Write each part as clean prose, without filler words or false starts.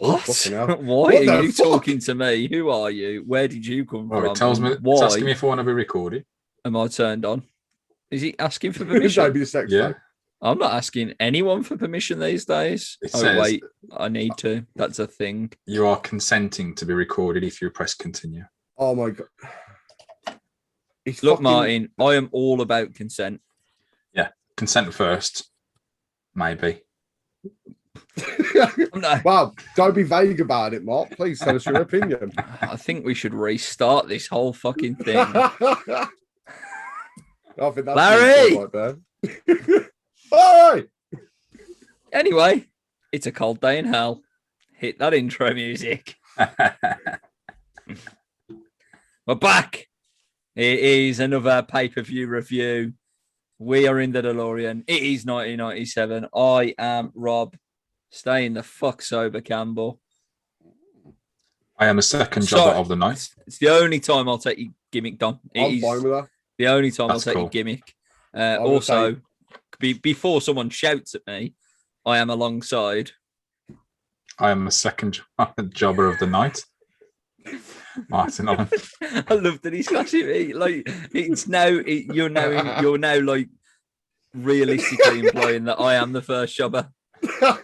What? fucking hell. Why What are the you fuck? talking to me? Who are you? Where did you come Well, from? it tells me. It's Why asking me if I want to be recorded. am I turned on? Is he asking for permission? Maybe the sex Yeah. tape. I'm not asking anyone for permission these days. It Oh, says- wait, I need to. That's a thing. You are consenting to be recorded if you press continue. Oh my god. It's Look, fucking- Martin, I am all about consent. Consent first, maybe. I'm not- Wow, don't be vague about it, Mark. Please tell us your opinion. I think we should restart this whole fucking thing. I think that's Larry! right there. Larry! Anyway, it's a cold day in hell. Hit that intro music. We're back. It is another pay-per-view review. We are in the DeLorean. It is 1997. I am Rob. Staying the fuck sober, Campbell. I am a second jobber of the night. It's the only time I'll take your gimmick, Don. It I'm is fine with that. the only time That's I'll take cool. your gimmick. will Also, before someone shouts at me, I am alongside. I am a second jobber of the night. Martin Allen. I love that he's got it. Like it's now, you're now like realistically implying that I am the first jobber.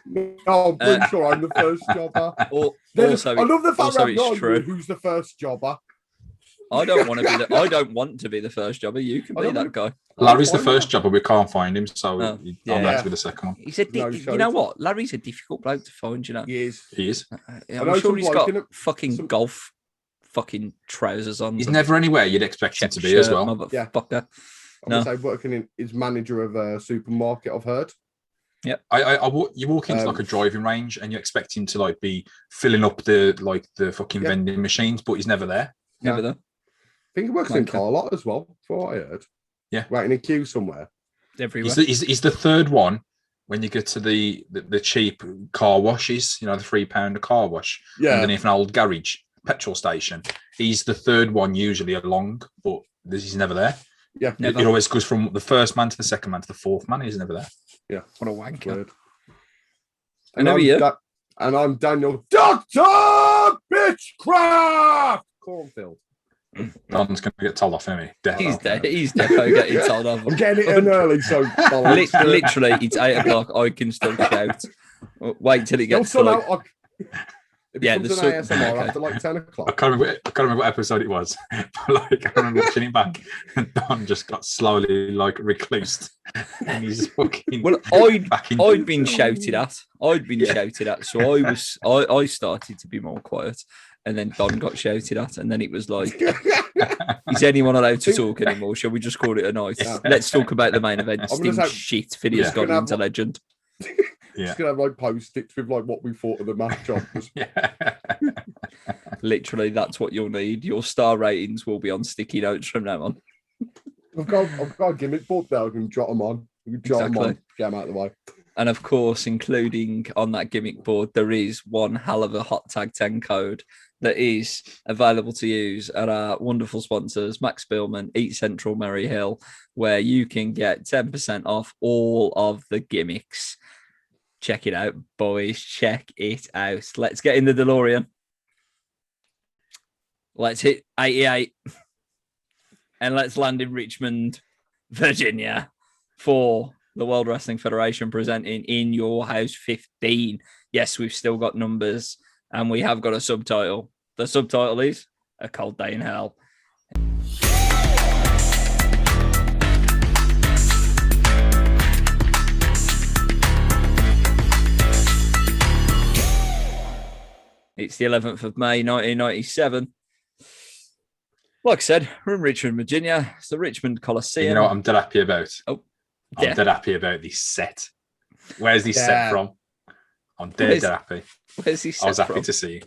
No, I'm pretty sure I'm the first jobber. Or, Then, also, I love the fact also that it's I'm true. who's the first jobber. I don't want to be the. I don't want to be the first jobber. You can I be don't that guy. Larry's the fine first with jobber. We can't find him, so Oh, I'm yeah. going to be the second one. He's a. No, You know what? Larry's a difficult bloke to find. You know. He is. He is. know I'm sure some he's bloke got in it- fucking some- golf, fucking trousers on. He's some never anywhere you'd expect him check to be as shirt, well. Motherfucker. I'm No. gonna say working in is manager of a supermarket. I've heard. You walk into like a driving range and you expect him to like be filling up the fucking Yeah. vending machines, but he's never there. Never there. I think he works in car lot as well, for what I heard. Yeah. Right in a queue somewhere. Everywhere. He's the third one when you get to the cheap car washes, you know, the £3 car wash Yeah. underneath an old garage petrol station. He's the third one usually along, but he's never there. Yeah. Never. It always goes from the first man to the second man to the fourth man. He's never there. Yeah. What a wanker. Weird. And who are you? And I'm Daniel Dr. Bitchcraft Cornfield. Don's going to get told off, isn't he? He's dead. He's definitely getting told off. I'm getting it in early, so Literally, it's 8 o'clock. I can still shout. Wait till it They'll gets sun like, out. It Yeah, becomes the an sun- ASMR okay. after like 10 I o'clock. can't remember what episode it was. But like I remember watching it back, and Don just got slowly like reclused, and he's fucking. well, back in- I'd been shouted at. Shouted at. So I started to be more quiet, and then Don got shouted at, and then it was like, is anyone allowed to talk anymore? Shall we just call it a night? Yeah. Let's talk about the main event. I'm gonna Sting say- shit. Phineas Yeah. got Gonna have into one- legend. Yeah. Just gonna have like post-its with like what we thought of the match offers. Yeah. Literally, that's what you'll need. Your star ratings will be on sticky notes from now on. I've got a gimmick board there. I can jot them on. We can jot them Exactly. on. Get them out of the way. And of course, including on that gimmick board, there is one hell of a hot tag 10 code that is available to use at our wonderful sponsors, Max Billman, Eat Central, Merry Hill, where you can get 10% off all of the gimmicks. Check it out, boys. Check it out. Let's get in the DeLorean. Let's hit 88. And let's land in Richmond, Virginia for the World Wrestling Federation presenting In Your House 15. Yes, we've still got numbers and we have got a subtitle. The subtitle is A Cold Day in Hell. It's the 11th of May, 1997. Like I said, we're in Richmond, Virginia. It's the Richmond Coliseum. You know what I'm dead happy about? Oh, I'm yeah. dead happy about this set. Where's this Yeah. set from? I'm dead happy. Where's he set I was happy from? to see it.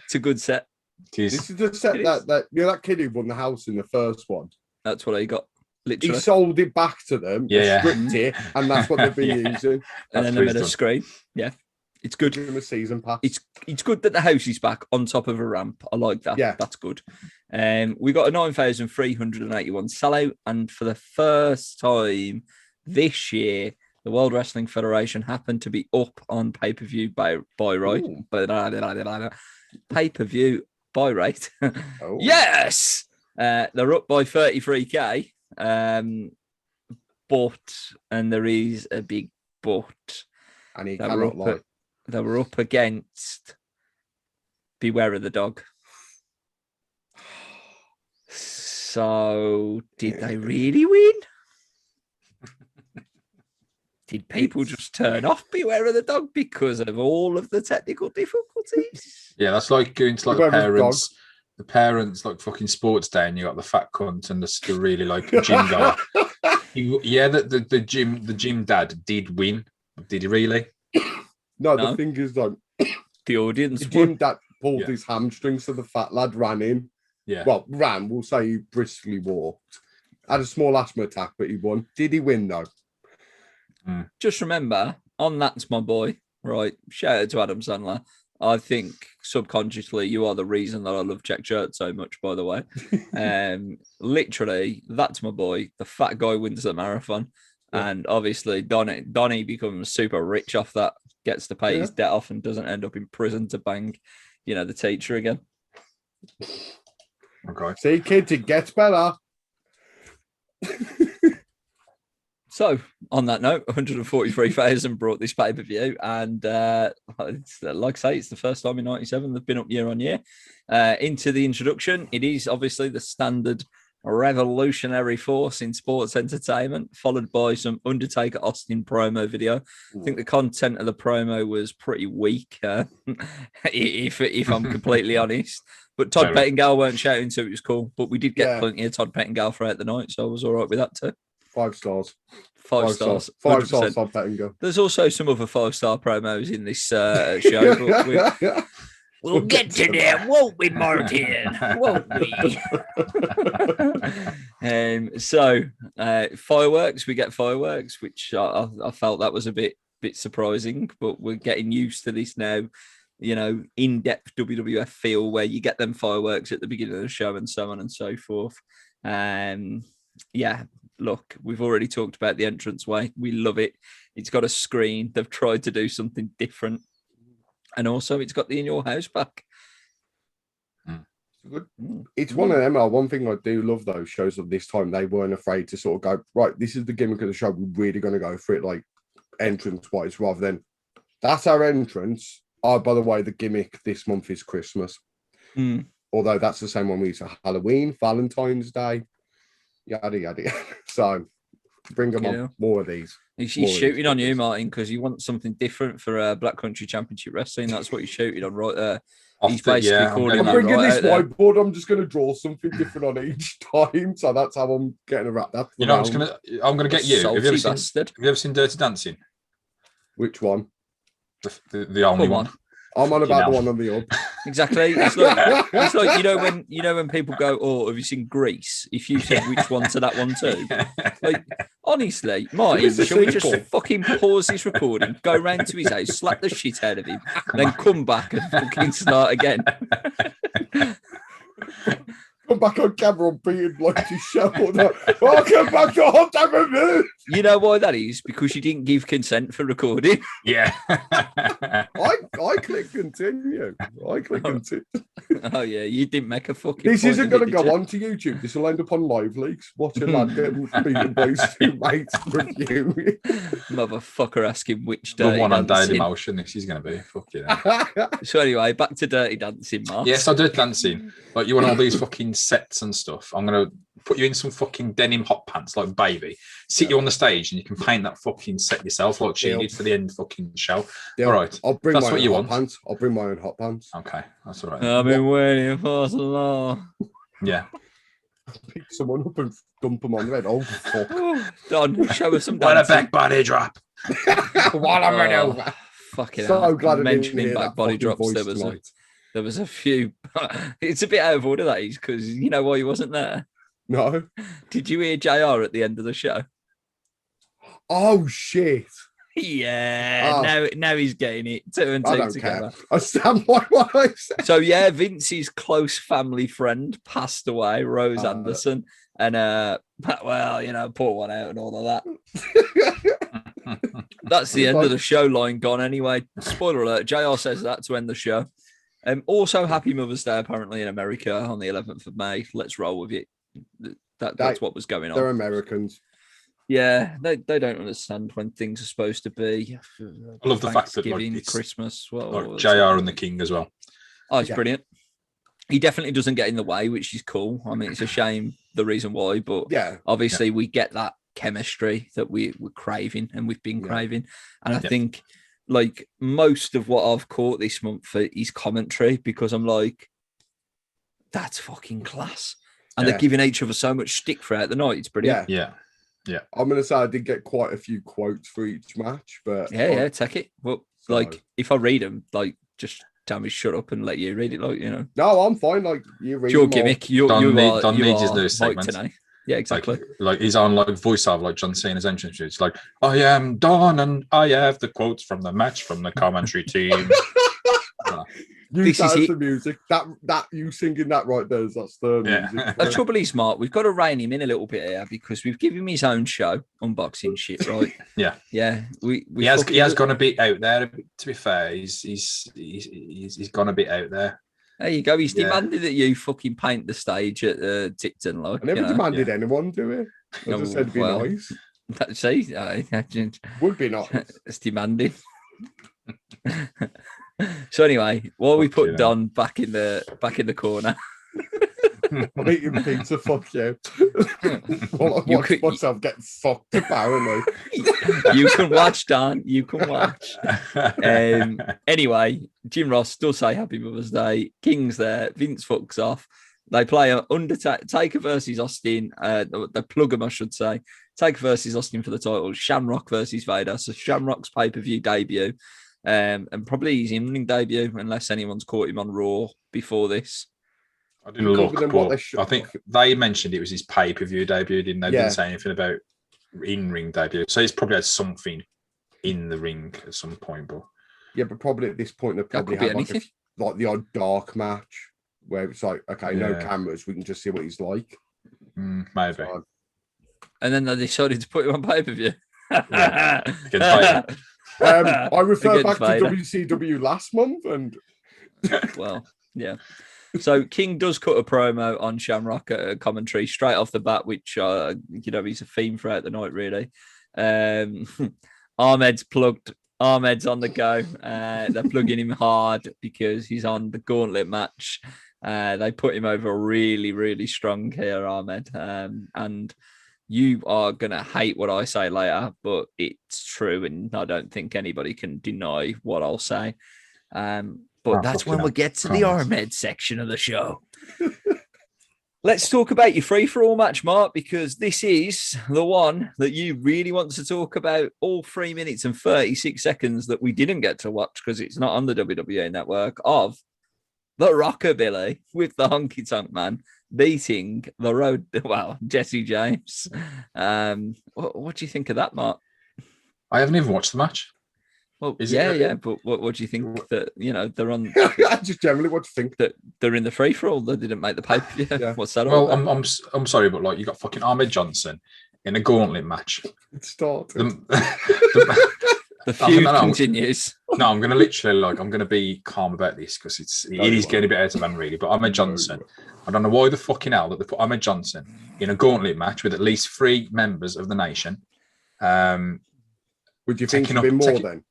It's a good set. Jeez. This is the set It that you know that kid who won the house in the first one. That's what I got. He Literally. sold it back to them, Yeah. stripped it, and that's what they've been Yeah. using. And That's then what I'm he's at a done. screen. Yeah. It's good. Give him a season pass. It's good that the house is back on top of a ramp. I like that. Yeah. That's good. We got a 9,381 sellout. And for the first time this year, the World Wrestling Federation happened to be up on pay-per-view buy rate. Pay-per-view buy rate. Yes! They're up by 33k. But, and there is a big but. And he cannot lie. They were up against Beware of the Dog. So, did they really win? Did people just turn off Beware of the Dog because of all of the technical difficulties? Yeah, that's like going to like the parents like fucking sports day, and you got the fat cunt and the really like gym guy. The gym dad did win. Did he really? No, the thing is like the audience. The gym dad pulled his hamstrings, so the fat lad ran in. Yeah. Well, we'll say he briskly walked. Had a small asthma attack, but he won. Did he win though? Just remember, on That's My Boy, right? Shout out to Adam Sandler. I think subconsciously you are the reason that I love check shirts so much, by the way. Literally, That's My Boy. The fat guy wins the marathon. Yeah. And obviously Donnie becomes super rich off that, gets to pay his debt off and doesn't end up in prison to bang, the teacher again. Okay. See, kids, it gets better. So, on that note, 143,000 brought this pay-per-view, and it's, like I say, it's the first time in 97 they've been up year on year. Into the introduction, it is obviously the standard revolutionary force in sports entertainment, followed by some Undertaker Austin promo video. I think the content of the promo was pretty weak, if I'm completely honest. But Todd Pettengill weren't shouting, so it was cool. But we did get plenty of Todd Pettengill throughout the night, so I was all right with that too. 5 stars. 5 stars. 5 stars, Todd Pettengill. There's also some other 5-star promos in this show. But we'll get to them, won't we, Martin? Won't we? Fireworks. We get fireworks, which I felt that was a bit surprising, but we're getting used to this now. In-depth WWF feel where you get them fireworks at the beginning of the show and so on and so forth. Look, we've already talked about the entranceway. We love it. It's got a screen. They've tried to do something different. And also, it's got the In Your House back. It's one of them. One thing I do love, though, shows of this time, they weren't afraid to sort of go, right, this is the gimmick of the show. We're really going to go for it, like, entrance-wise, rather than, that's our entrance. Oh, by the way, the gimmick this month is Christmas. Although that's the same one we use for Halloween, Valentine's Day, yada, yada. So bring them on. More of these. He's shooting on you, Martin, because you want something different for Black Country Championship Wrestling. That's what he's shooting on right there. He's basically calling I'm bringing this whiteboard. I'm just going to draw something different on each time. So that's how I'm getting around that. I'm going to get you. Have you ever seen Dirty Dancing? Which one? The only one. I'm on about the one on the up. Exactly. It's like when people go, "Oh, have you seen Grease?" If you said which one to that one too, like honestly, Martin, shall we just fucking pause this recording, go round to his house, slap the shit out of him, then come back and fucking start again? Come back on camera and beating like you shoveled up. Welcome back to Hot Tag Review. You know why that is? Because you didn't give consent for recording. Yeah. I click continue. Continue. Oh yeah, you didn't make a fucking. This isn't going to go on to YouTube. This will end up on Live Leaks. Watch a lad getting beaten by his two mates review. Motherfucker asking which day. The one on Daily Motion. This is going to be fucking. So anyway, back to Dirty Dancing, Mark. Yes, I did dancing. Like you want all these fucking sets and stuff. I'm going to put you in some fucking denim hot pants like Baby. Sit you on the stage and you can paint that fucking set yourself like she did for the end fucking show. All right. I'll bring that's my what you want. Pants. I'll bring my own hot pants. Okay, that's all right. I've been waiting for so long. Yeah. Pick someone up and dump them on the head. Oh, fuck. Don, show us some dancing. What a back body drop. While I'm running over. Fucking so hell. Glad mentioning back body drops, there was a few. It's a bit out of order, that is, because you know why he wasn't there? No. Did you hear JR at the end of the show? Oh, shit. Yeah. Now he's getting it. 2 and 2 together. I stand by what I said. So, yeah, Vince's close family friend passed away, Rose Anderson. And, well, pour one out and all of that. That's the end of the show line gone anyway. Spoiler alert, JR says that to end the show. Also, happy Mother's Day apparently in America on the 11th of May. Let's roll with it. That's what was going on. They're Americans. Yeah, they don't understand when things are supposed to be. I love the fact that it's Christmas. Well, JR and the King as well. Oh, it's brilliant. He definitely doesn't get in the way, which is cool. I mean, it's a shame the reason why, but obviously we get that chemistry that we're craving and we've been craving. And I think like most of what I've caught this month is commentary, because I'm like, that's fucking class. And they're giving each other so much stick throughout the night. It's brilliant. Yeah. I'm going to say I did get quite a few quotes for each match, but take it. Well, like if I read them, like just tell me shut up and let you read it, like, you know. No, I'm fine. Like you read your gimmick. Don needs his new segment today. Yeah, exactly. Like he's on like voiceover, like John Cena's entrance. It's like, I am Don, and I have the quotes from the match from the commentary team. That's the music. That you singing that right there is that's the music. The trouble is, Mark, we've got to rein him in a little bit here because we've given him his own show, unboxing shit, right? Yeah. He has gone a bit out there. To be fair, he's gone a bit out there. There you go. He's demanded that you fucking paint the stage at Tipton. Like, I never demanded anyone to it. I just said it'd be nice. See, would be nice. It's demanding. So anyway, while we put Don back in the corner, I'm eating pizza. Fuck you. I watch myself get fucked apparently. You can watch, Don. You can watch. Anyway, Jim Ross does say Happy Mother's Day. King's there. Vince fucks off. They play Taker versus Austin. They plug him, I should say. Taker versus Austin for the title. Shamrock versus Vader. So Shamrock's pay-per-view debut. And probably his in-ring debut, unless anyone's caught him on Raw before this. I didn't look, but I think they mentioned it was his pay-per-view debut, didn't they? They didn't say anything about in-ring debut. So he's probably had something in the ring at some point. But but probably at this point, they probably had like the odd dark match where it's like, okay, no cameras, we can just see what he's like. Maybe. So, and then they decided to put him on pay-per-view. I refer back to WCW last month and so King does cut a promo on Shamrock at a commentary straight off the bat, which he's a theme throughout the night, really. Ahmed's on the go. They're plugging him hard because he's on the Gauntlet match. They put him over really, really strong here, Ahmed. And you are going to hate what I say later, but it's true, and I don't think anybody can deny what I'll say. But that's when we get to the Ahmed section of the show. Let's talk about your free-for-all match, Mark, because this is the one that you really want to talk about, all 3 minutes and 36 seconds that we didn't get to watch because it's not on the WWE network, of the Rockabilly with the Honky Tonk Man beating Jesse James. What do you think of that, Mark? I haven't even watched the match. Well, but what do you think that, they're on? I just generally what to think that they're in the free for all. They didn't make the pay-per-view. What's that all about? Well, I'm sorry, but like you got fucking Ahmed Johnson in a gauntlet match. It started. The feud continues. No, I'm going to literally I'm going to be calm about this because it is getting a bit out of hand, really. But Ahmed Johnson, I don't know why the fucking hell that they put Ahmed Johnson in a gauntlet match with at least 3 members of the nation. Would you think it'd be more then?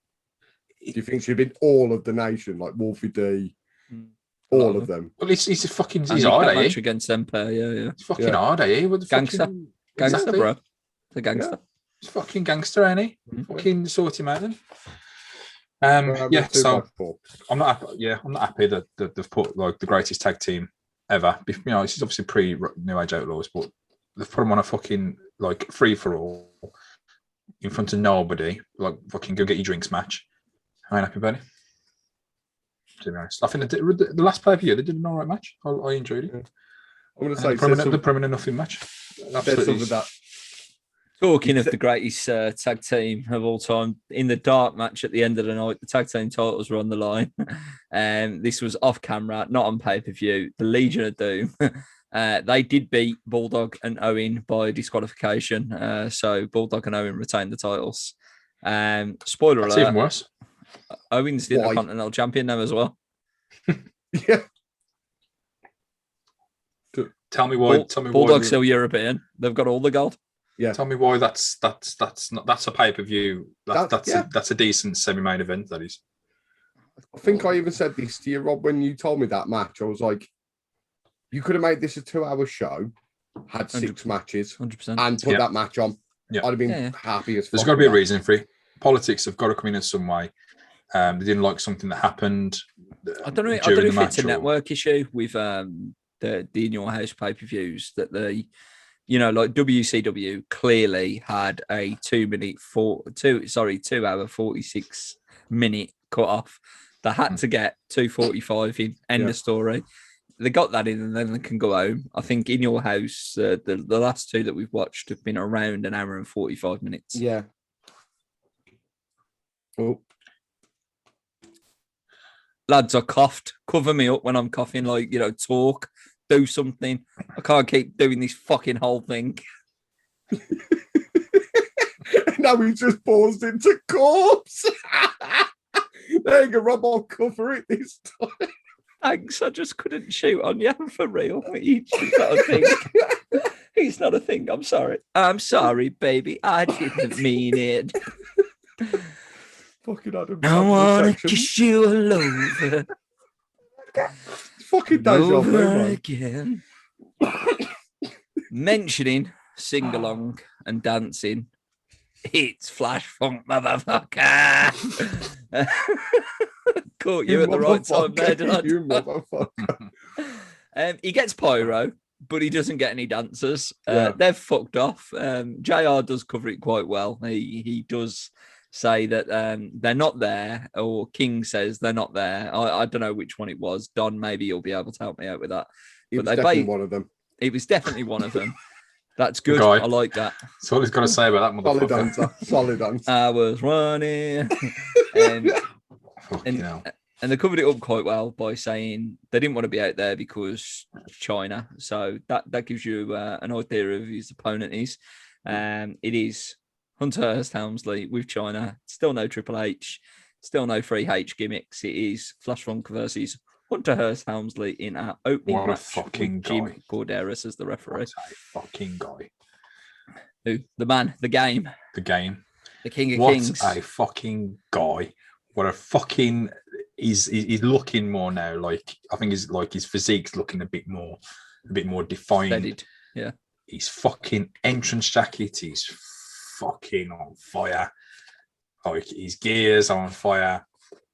Do you think it should have been all of the nation, like Wolfie D, all of them? Well, he's hard, match against Empire, yeah. He's fucking hard, eh? Gangster, bro. The gangster. Yeah. He's fucking gangster, ain't he? Fucking sort him out then. So I'm not happy that they've put like the greatest tag team ever. This is obviously pre-New Age Outlaws, but they've put them on a fucking like free for all in front of nobody, like fucking go get your drinks match. I ain't happy about it. To be honest, I think the last pay-per-view they did an alright match. I enjoyed it. I'm going to say the permanent nothing match. Absolutely. Talking of the greatest tag team of all time, in the dark match at the end of the night, the tag team titles were on the line. This was off camera, not on pay-per-view. The Legion of Doom. They did beat Bulldog and Owen by disqualification. So Bulldog and Owen retained the titles. Spoiler That's alert. even worse. Owens the Intercontinental Champion now as well. Yeah. Tell me why. Bulldog's still European. They've got all the gold. Yeah. Tell me why that's a pay-per-view. That's a decent semi-main event. That is. I think I even said this to you, Rob, when you told me that match. I was like, you could have made this a 2-hour show, had 6 matches, 100%, and put that match on. Yeah. I'd have been happy as fuck. There's got to be a reason for it. Politics have got to come in some way. They didn't like something that happened. I don't know if it's a network issue with the In Your House pay-per-views that like WCW clearly had a 2-hour 46-minute cut off. They had to get 2:45 in, end of story. They got that in and then they can go home. I think In Your House, the last 2 that we've watched have been around an hour and 45 minutes. Yeah. Oh. Lads, I coughed. Cover me up when I'm coughing, talk, do something. I can't keep doing this fucking whole thing. Now we just paused into corpse. There you go, Rob. I'll cover it this time. Thanks. I just couldn't shoot on you for real. It's not a thing. It's not a thing. I'm sorry. I'm sorry, baby. I didn't mean it. Fucking Adam. I want to kiss you all over. Fucking over again. Mentioning sing-along and dancing. It's Flash Funk, motherfucker. Caught you at the right time there, didn't I? You motherfucker. He gets pyro, but he doesn't get any dancers. They're fucked off. JR does cover it quite well. He does say that they're not there, or King says they're not there. I don't know which one it was. Don, maybe you'll be able to help me out with that. It was definitely one of them. It was definitely one of them. That's good. Guy. I like that. That's all he's got to say about that motherfucker. Solid answer. I was running. And they covered it up quite well by saying they didn't want to be out there because China. So that gives you an idea of who his opponent is. It is Hunter Hearst Helmsley with China. Still no Triple H. Still no 3H gimmicks. It is Flash Funk versus Hunter Hearst Helmsley in our opening match. What a fucking Jim guy. Corderas as the referee. What a fucking guy. Who? The man, the game. The game. The king of what kings. What a fucking guy. What a fucking... He's looking more now like... I think his physique's looking a bit more defined. Steadied. Yeah. His fucking entrance jacket is fucking on fire. Like, his gear's on fire.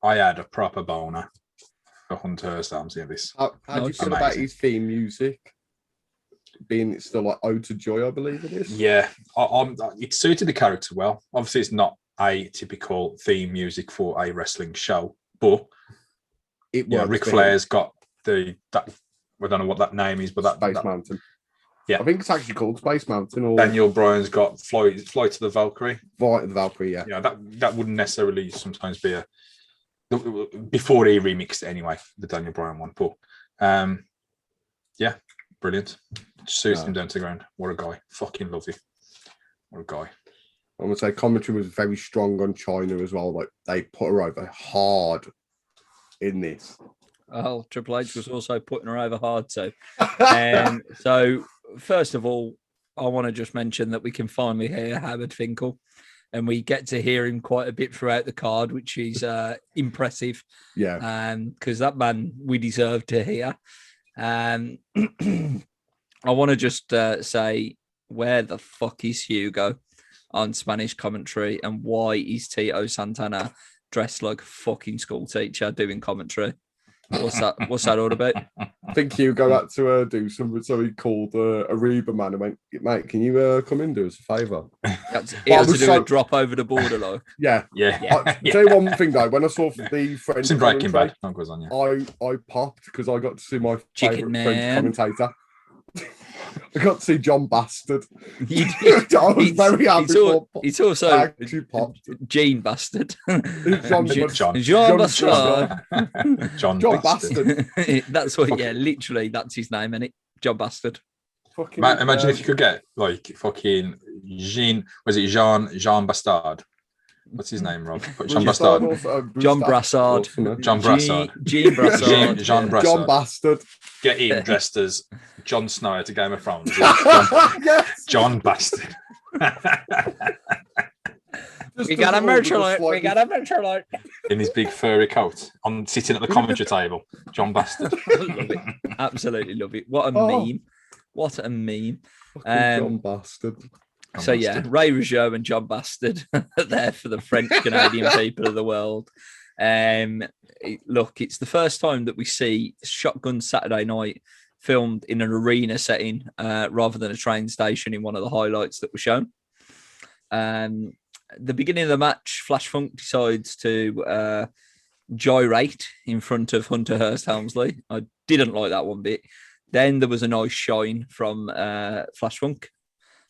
I had a proper boner for Hunter Hearst Helmsley in this. How do you feel about his theme music? Being still like Ode to Joy, I believe it is. Yeah, it suited the character well. Obviously, it's not a typical theme music for a wrestling show, but Ric Flair's got I don't know what that name is, but Space Mountain. Yeah, I think it's actually called Space Mountain. Or Daniel Bryan's got Fly to the Valkyrie. Flight of the Valkyrie, yeah. Yeah, that wouldn't necessarily sometimes be before he remixed it anyway, the Daniel Bryan one. But yeah, brilliant. Suits him down to the ground. What a guy. Fucking love you. What a guy. I would say commentary was very strong on China as well. Like, they put her over hard in this. Oh, Triple H was also putting her over hard too. So, first of all, I want to just mention that we can finally hear Howard Finkel, and we get to hear him quite a bit throughout the card, which is impressive. Yeah. Because that man we deserve to hear. I want to just say, where the fuck is Hugo on Spanish commentary, and why is Tito Santana dressed like a fucking school teacher doing commentary? What's that all about? I think Hugo had to do something, so he called Ariba man and went, mate, can you come in and do us a favour? He had to do a drop over the border, like. Yeah. Yeah. Tell you one thing though, when I saw the French it's in Breaking Bad. I popped because I got to see my Chicken favourite man. French commentator. I got to see John Bastard. I was very happy. It's also actually popped. Gene Bastard. John Bastard. John Bastard. That's what. Yeah, literally, that's his name, isn't it? John Bastard. Imagine if you could get like fucking Jean. Was it Jean Bastard? What's his name, Rob? John Bastard. John Brassard. John Brassard. Jean Brassard. John Brassard. John Bastard. Get him dressed as Jon Snow to Game of Thrones. Yes. John Bastard. We got a merch alert. We got a merch alert. In his big furry coat, sitting at the commentary table. John Bastard. Love it. Absolutely love it. What a meme. What a meme. John Bastard. So yeah, Ray Rougeau and John Bastard are there for the French Canadian people of the world. Look, it's the first time that we see Shotgun Saturday Night filmed in an arena setting rather than a train station in one of the highlights that were shown. The beginning of the match, Flash Funk decides to gyrate in front of Hunter Hearst Helmsley. I didn't like that one bit. Then there was a nice shine from Flash Funk.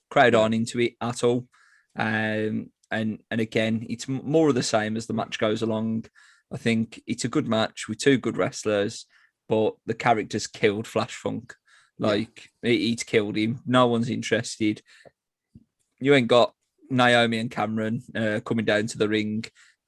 Crowd aren't into it at all. And again, it's more of the same as the match goes along. I think it's a good match with two good wrestlers, but the character's killed Flash Funk. Like, it's killed him. No one's interested. You ain't got Naomi and Cameron coming down to the ring.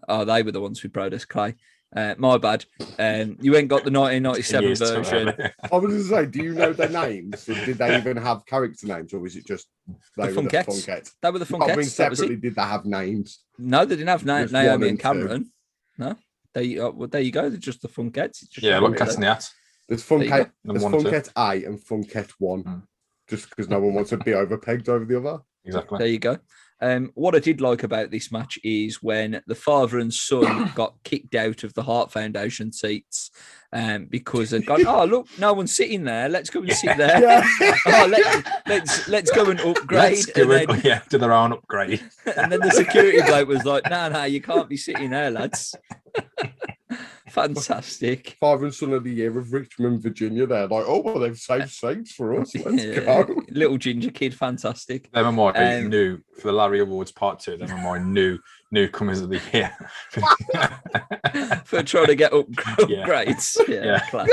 Oh, they were the ones with Brodus Clay. My bad. You ain't got the 1997 version. I was going to say, do you know their names? Did they even have character names, or was it just the Funkettes? They were the Funkettes. I mean, separately, did they have names? No, they didn't have Naomi and Cameron. Two. No, there you go. They're just the Funkettes. Yeah, look, cats in the hat. There's Funkette A and Funkette 1, just because no one wants to be overpegged over the other. Exactly. There you go. What I did like about this match is when the father and son got kicked out of the Hart Foundation seats because they'd gone, oh, look, no one's sitting there. Let's go and sit there. Oh, let's go and upgrade. To their own upgrade. And then the security bloke was like, no, you can't be sitting there, lads. Fantastic. Father and son of the year of Richmond, Virginia. They're like, oh, well, they've saved seats for us. Let's go. Little ginger kid, fantastic. Them are my new, for the Larry Awards Part 2, them are my newcomers of the year. For trying to get upgrades. Yeah. Class.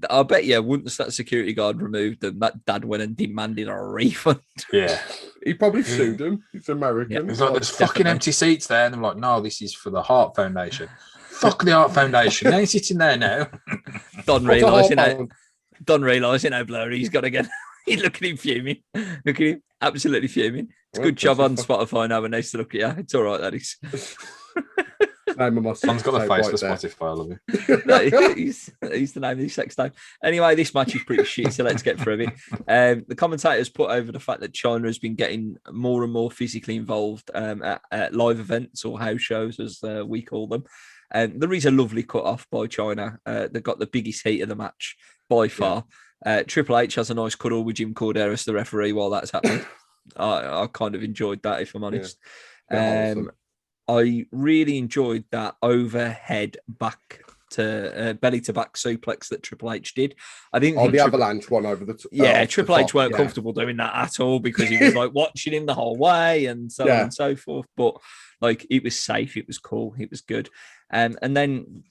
I bet you, once that security guard removed them, that dad went and demanded a refund. Yeah. He probably sued him. He's American. Yeah. It's like, there's fucking empty seats there. And I'm like, no, this is for the Hart Foundation. Fuck the Art Foundation. They ain't sitting there now. Don't realise how blurry he's got to get. He's looking at him fuming. Look at him. Absolutely fuming. It's a good job on Spotify now when they still look at you. It's all right, that is. Son's got the face for Spotify, I love it. He's the name of his sex name. Anyway, this match is pretty shit, so let's get through it. The commentators put over the fact that China has been getting more and more physically involved at live events or house shows, as we call them. There is a lovely cut off by China. They got the biggest heat of the match by far. Triple H has a nice cuddle with Jim Corderas, the referee, while that's happening. I kind of enjoyed that, if I'm honest. Awesome. I really enjoyed that overhead back to belly to back suplex that Triple H did. I didn't think the avalanche one over the Triple H weren't comfortable doing that at all because he was like watching him the whole way and so on and so forth. But like, it was safe, it was cool, it was good. And then,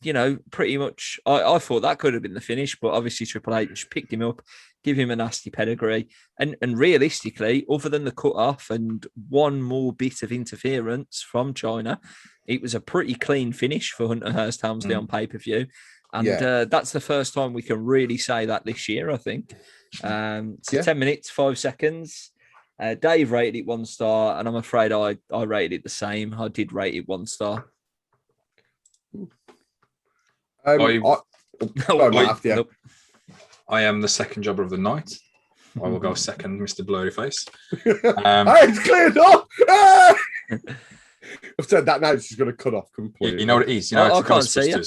pretty much, I thought that could have been the finish, but obviously Triple H picked him up, give him a nasty pedigree. And realistically, other than the cut off and one more bit of interference from China, it was a pretty clean finish for Hunter Hearst Helmsley on pay-per-view. And that's the first time we can really say that this year, I think. 10 minutes, 5 seconds. Dave rated it 1 star, and I'm afraid I rated it the same. I did rate it 1 star. I am the second jobber of the night. I will go second, Mr. Blurryface. Hey, it's cleared up! I've said that now, it's just going to cut off completely. You know what it is? I can't see you.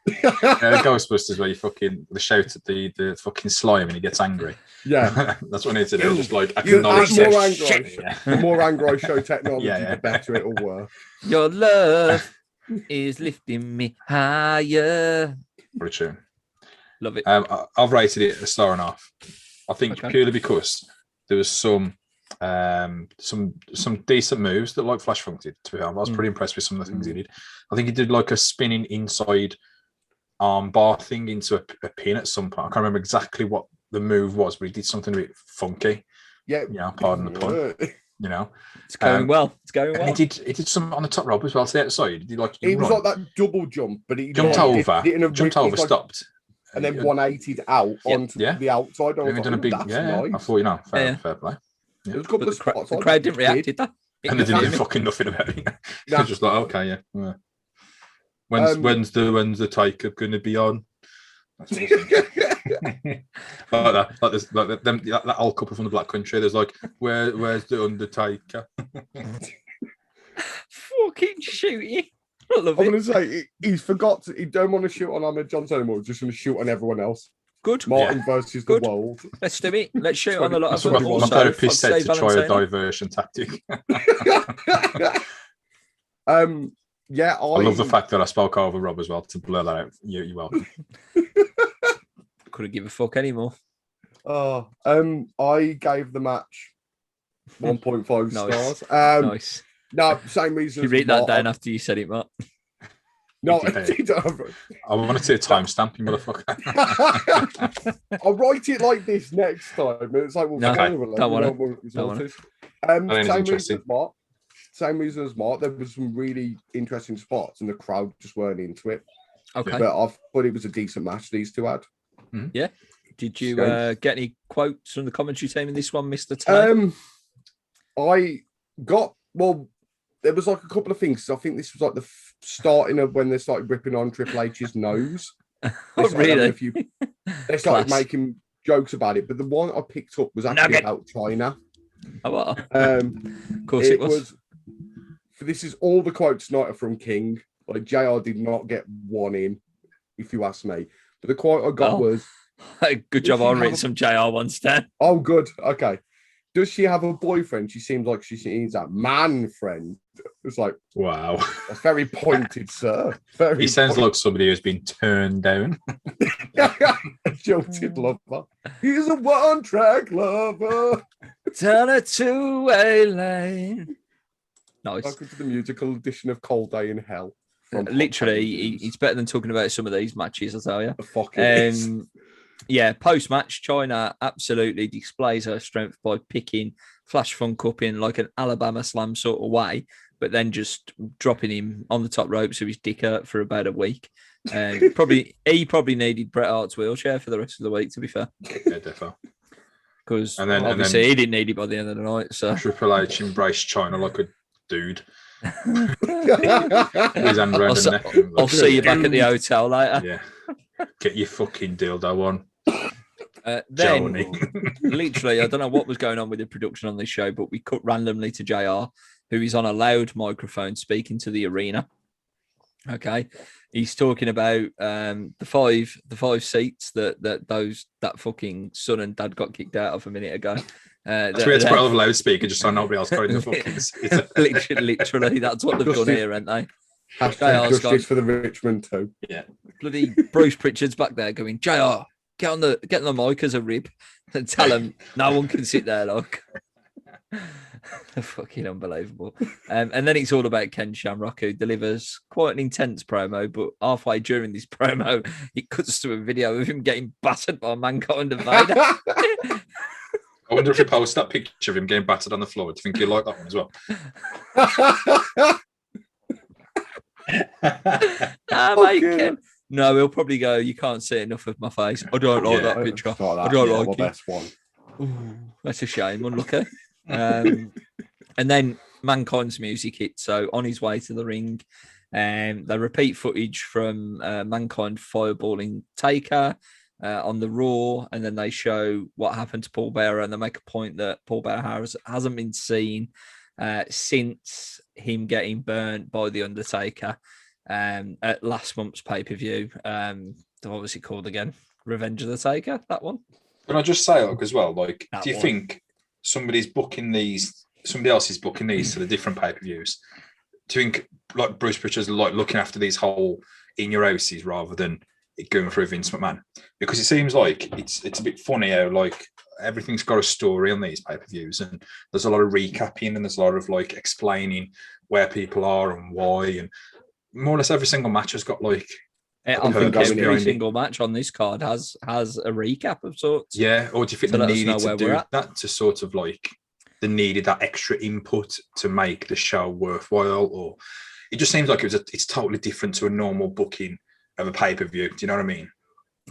The Ghostbusters where you the shout at the fucking slime and he gets angry. Yeah. That's what I need to do. Just like acknowledge the more anger I show technology, the better it'll work. Your love is lifting me higher. What a tune. Love it. I've rated it 1.5 stars. I think purely because there was some decent moves that like Flash Funk did. To be honest, I was pretty impressed with some of the things he did. I think he did like a spinning inside arm bar thing into a pin at some point. I can't remember exactly what the move was, but he did something a bit funky. Yeah, pardon the pun. You know, It's going well. It's going and well. he did some on the top rope as well to the outside. He was like that double jump, but he jumped over, stopped, and then 180'd out onto the outside. Nice. I thought, fair play. Yeah. There was a couple of spots. The crowd didn't react, did they? And they didn't do fucking nothing about it. They're just like, okay, yeah. When's the taker going to be on? That's that old couple from the Black Country. There's like, where's the Undertaker? Fucking shooting. I love I'm it. going to say he forgot. He don't want to shoot on Ahmed Johnson anymore. He's just going to shoot on everyone else. Good. Martin versus the world. Let's do it. Let's shoot on a lot of them. Also, my therapist said to try a diversion tactic. Yeah, I love the fact that I spoke over Rob as well to blur that out. You're welcome. Couldn't give a fuck anymore. I gave the match 1.5 stars. Nice. No, same reason. You read that down after you said it, Matt. No, I want to see a timestamp, you motherfucker. I'll write it like this next time. It's like, well, same reason as Mark. There was some really interesting spots, and the crowd just weren't into it. Okay, but I thought it was a decent match these two had. Mm-hmm. Yeah. Did you get any quotes from the commentary team in this one, Mr. Tay? I got there was like a couple of things. I think this was like the starting of when they started ripping on Triple H's nose. Really? They started making jokes about it, but the one I picked up was actually about China. Oh, well. Of course it was. This is all the quotes tonight are from King. Like JR did not get one in, if you ask me. But the quote I got was, "Good job, I read some JR ones, Dan." Oh, good. Okay. Does she have a boyfriend? She seems like she needs a man friend. It's like, wow, that's very pointed, sir. He sounds like somebody who's been turned down. A jilted lover. He's a one-track lover. Turn it to a lane. Nice. Welcome to the musical edition of Cold Day in Hell. Literally, he's better than talking about some of these matches, I'll tell you. Yeah, post-match, China absolutely displays her strength by picking Flash Funk up in like an Alabama Slam sort of way, but then just dropping him on the top rope so his dick hurt for about a week. He probably needed Bret Hart's wheelchair for the rest of the week, to be fair. Yeah, definitely. Because obviously he didn't need it by the end of the night. So Triple H embraced China like a dude. I'll see you back at the hotel later. Yeah. Get your fucking dildo on. Then, literally, I don't know what was going on with the production on this show, but we cut randomly to JR, who is on a loud microphone speaking to the arena. Okay, he's talking about the five seats that fucking son and dad got kicked out of a minute ago. So we had to put on a loudspeaker just so nobody else got in the fucking seat. Literally, that's what they've done here, haven't they? Justice for the Richmond too. Yeah. Bloody Bruce Pritchard's back there going, JR, get on the mic as a rib and tell him no one can sit there, look. Fucking unbelievable. And then it's all about Ken Shamrock, who delivers quite an intense promo, but halfway during this promo, it cuts to a video of him getting battered by Mankind and Vader. I wonder if you post that picture of him getting battered on the floor. Do you think you'll like that one as well? Ken. No, he'll probably go, you can't see enough of my face. I don't like that picture. I don't like it. Best one. Ooh, that's a shame, unlucky. And then Mankind's music hits, so on his way to the ring. They repeat footage from Mankind fireballing Taker on the Raw, and then they show what happened to Paul Bearer, and they make a point that Paul Bearer hasn't been seen since him getting burnt by The Undertaker at last month's pay-per-view. They're obviously called again Revenge of the Taker, that one. Can I just say, look, as well, like, do you think somebody else is booking these to the different pay-per-views? Do you think, like, Bruce Pritchard's like looking after these whole in-your-houses rather than it going through Vince McMahon? Because it seems like it's a bit funny how, like, everything's got a story on these pay-per-views, and there's a lot of recapping and there's a lot of, like, explaining where people are and why, and more or less every single match has got, like, I think every single match on this card has a recap of sorts. Yeah, or do you think they needed to do that to sort of, like, they needed that extra input to make the show worthwhile, or it just seems like it's totally different to a normal booking of a pay-per-view. Do you know what I mean?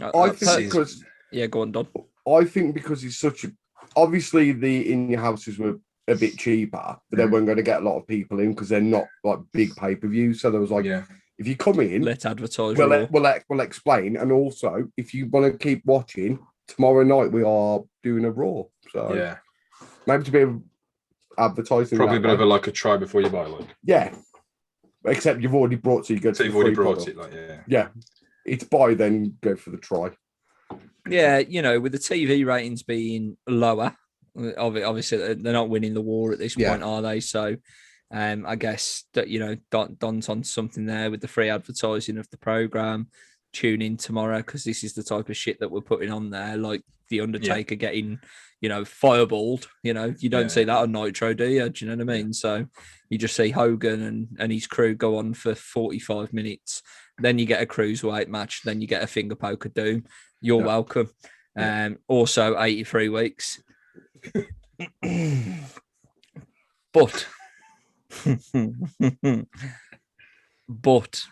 I think because go on, Don. I think because it's such a obviously the in-your houses were a bit cheaper, but they weren't going to get a lot of people in because they're not like big pay-per-views. So there was like, if you come in, let's advertise. We'll explain, and also if you want to keep watching, tomorrow night we are doing a Raw. So maybe to be advertising. Probably a bit of a try before you buy, like except you've already brought, so you go. So you've already brought product. It, it's buy then go for the try. Yeah, with the TV ratings being lower. Obviously, they're not winning the war at this point, are they? So, I guess that Don's on something there with the free advertising of the program. Tune in tomorrow because this is the type of shit that we're putting on there, like the Undertaker getting, fireballed. You don't see that on Nitro, do you? Do you know what I mean? So you just see Hogan and his crew go on for 45 minutes. Then you get a cruiserweight match. Then you get a finger poke of doom. You're welcome. Also, 83 weeks. But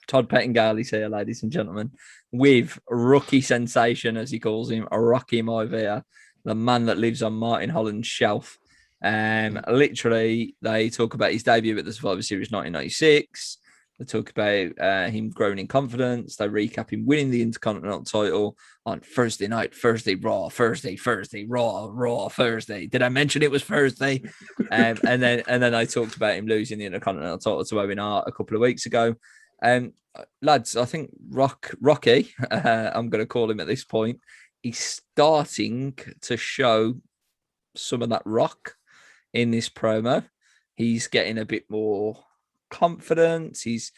Todd Pettingale is here, ladies and gentlemen, with rookie sensation, as he calls him, Rocky Moyer, the man that lives on Martin Holland's shelf. Literally, they talk about his debut at the Survivor Series 1996. They talk about him growing in confidence. They recap him winning the Intercontinental title on Thursday night, Thursday Raw, Thursday Raw, Thursday. Did I mention it was Thursday? and then I talked about him losing the Intercontinental title to Owen Hart a couple of weeks ago. Lads, I think Rocky, I'm going to call him at this point, he's starting to show some of that rock in this promo. He's getting a bit more confidence. He's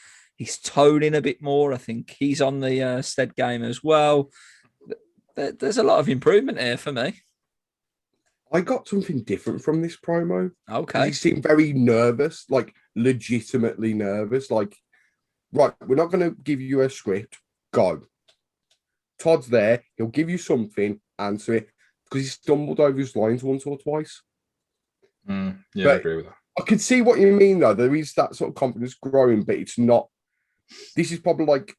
toning a bit more. I think he's on the stead game as well. There's a lot of improvement here for me. I got something different from this promo. Okay. He seemed very nervous, like legitimately nervous. Like, right, we're not going to give you a script. Go. Todd's there. He'll give you something. Answer it. Because he stumbled over his lines once or twice. I agree with that. I can see what you mean, though. There is that sort of confidence growing, but it's not. This is probably like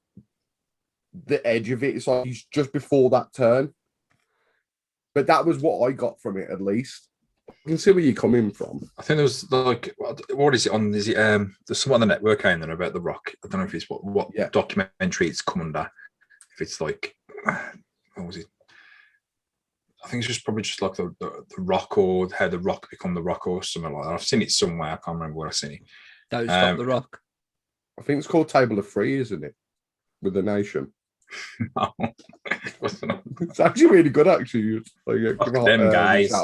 the edge of it. It's like he's just before that turn. But that was what I got from it, at least. I can see where you're coming from. I think there was like, what is it on? Is it there's some on the network out there about The Rock? I don't know if it's what documentary it's come under. If it's like, what was it? I think it's just probably just like the Rock, or how the Rock become the Rock or something like that. I've seen it somewhere. I can't remember where I've seen it. Don't stop the Rock. I think it's called Table of Three, isn't it? With the Nation. No. It's actually really good, actually. Like, them guys. Is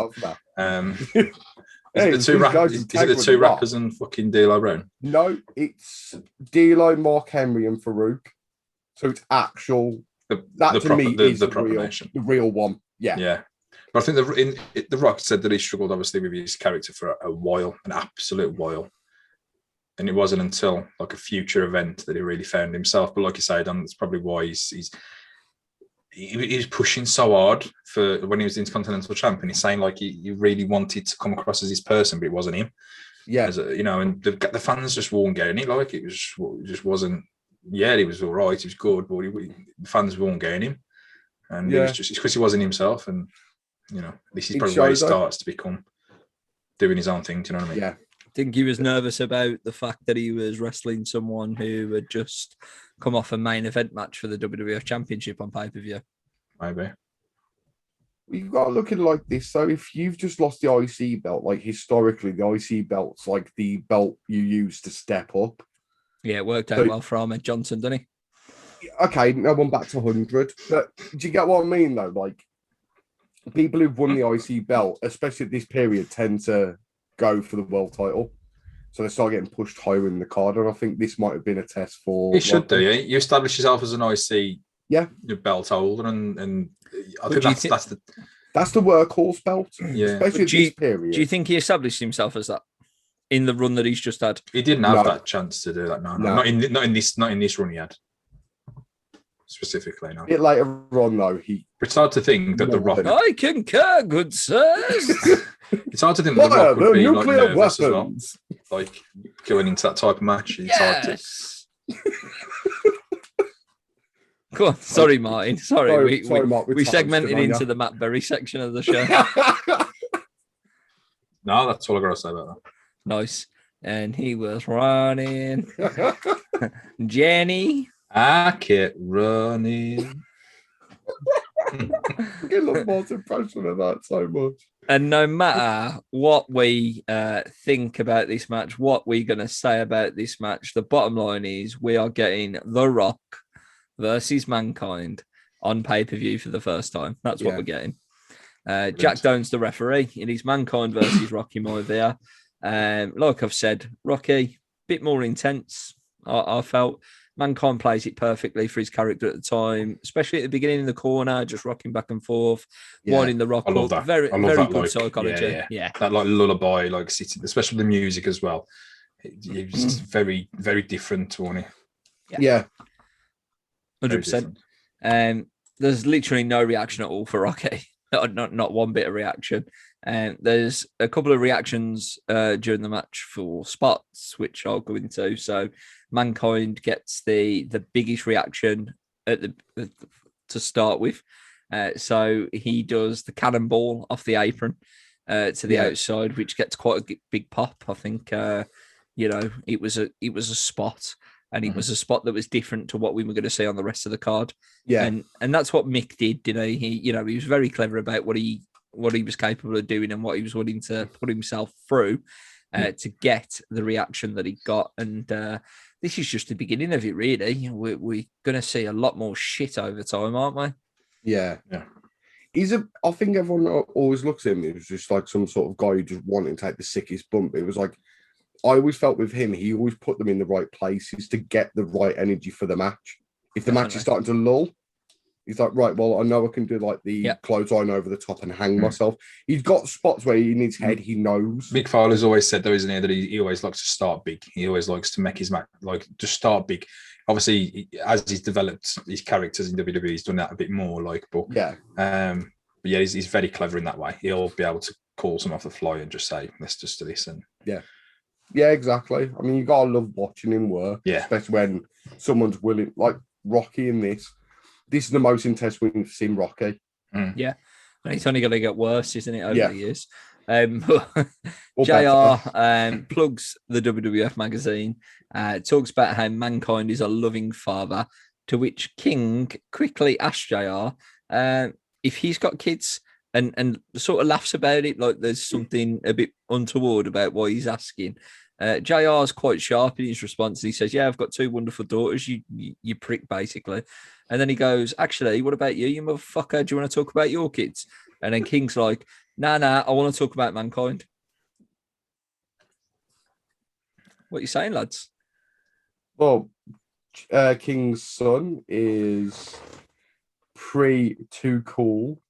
it the two rappers and fucking D'Lo Brown? No, it's D'Lo, Mark Henry, and Farouk. So it's actual. The real one. Yeah. But I think the Rock said that he struggled, obviously, with his character for a while, an absolute while. And it wasn't until like a future event that he really found himself. But like you say, Dan, that's probably why he's pushing so hard for when he was the Intercontinental Champion. He's saying like he really wanted to come across as this person, but it wasn't him. Yeah, and the fans just weren't getting it. Like it just wasn't. Yeah, he was all right. He was good, but the fans weren't getting him. And it's because he wasn't himself. And this is probably where he starts to become doing his own thing. Do you know what I mean? Yeah. I think he was nervous about the fact that he was wrestling someone who had just come off a main event match for the WWF Championship on pay-per-view. Maybe. You've got to look at it like this. So if you've just lost the IC belt, like historically, the IC belt's like the belt you use to step up. Yeah, it worked out well for Ahmed Johnson, didn't he? Okay, now one back to 100. But do you get what I mean, though? Like, people who've won the IC belt, especially at this period, tend to go for the world title. So they start getting pushed higher in the card. And I think this might have been a test for... You should do, yeah. You establish yourself as an IC belt holder, and I think that's the workhorse belt, especially at this period. Do you think he established himself as that in the run that he's just had? He didn't have that chance to do that. No. Not in this run he had. Specifically, no. A bit later on, though, it's hard to think that The Rock... I concur, good sirs. It's hard to think that The Rock would be like nuclear nervous weapons. as well. Like going into that type of match. It's hard to. Go on. Sorry, Martin. Sorry, Mark, we segmented into the Matt Berry section of the show. No, that's all I got to say about that. Nice. And he was running. Jenny. I kept running. I love Mark's impression of that so much. And no matter what we think about this match, what we're going to say about this match, the bottom line is we are getting The Rock versus Mankind on pay-per-view for the first time. That's what we're getting. Jack Doan's the referee. It is Mankind versus Rocky Moyer. Like I've said, Rocky, bit more intense, I felt. Mankind plays it perfectly for his character at the time, especially at the beginning in the corner, just rocking back and forth, winding the Rock I love up. that. Very good like, psychology. Yeah. That like lullaby, like sitting, especially the music as well. It was just very, very different, wasn't it? Yeah. 100%. There's literally no reaction at all for Rocky. Not one bit of reaction. And there's a couple of reactions during the match for spots, which I'll go into. So Mankind gets the biggest reaction to start with. So he does the cannonball off the apron to the outside, which gets quite a big pop. I think it was a spot, and it was a spot that was different to what we were going to see on the rest of the card. Yeah, and that's what Mick did. He was very clever about what he was capable of doing and what he was willing to put himself through to get the reaction that he got. And this is just the beginning of it, really. We're going to see a lot more shit over time, aren't we? Yeah. I think everyone always looks at him as just like some sort of guy who just wanted to take the sickest bump. It was like, I always felt with him, he always put them in the right places to get the right energy for the match. If the match is starting to lull, he's like, right, well, I know I can do like the clothesline over the top and hang myself. He's got spots where in his head, he knows. Mick Fowler's always said, though, isn't he, that he always likes to start big. He always likes to make his match, like, just start big. Obviously, as he's developed his characters in WWE, he's done that a bit more, like, but he's very clever in that way. He'll be able to call some off the fly and just say, let's just do this. And yeah, exactly. I mean, you gotta love watching him work, especially when someone's willing, like Rocky in this. This is the most intense we've seen Rocky. Yeah, and it's only going to get worse, isn't it, over the years? JR plugs the WWF magazine, talks about how Mankind is a loving father, to which King quickly asks JR if he's got kids and sort of laughs about it, like there's something a bit untoward about what he's asking. JR is quite sharp in his response. He says, I've got two wonderful daughters, you prick, basically. And then he goes, actually, what about you motherfucker? Do you want to talk about your kids? And then King's like, nah, I want to talk about Mankind. What are you saying, lads? Well, King's son is too cool.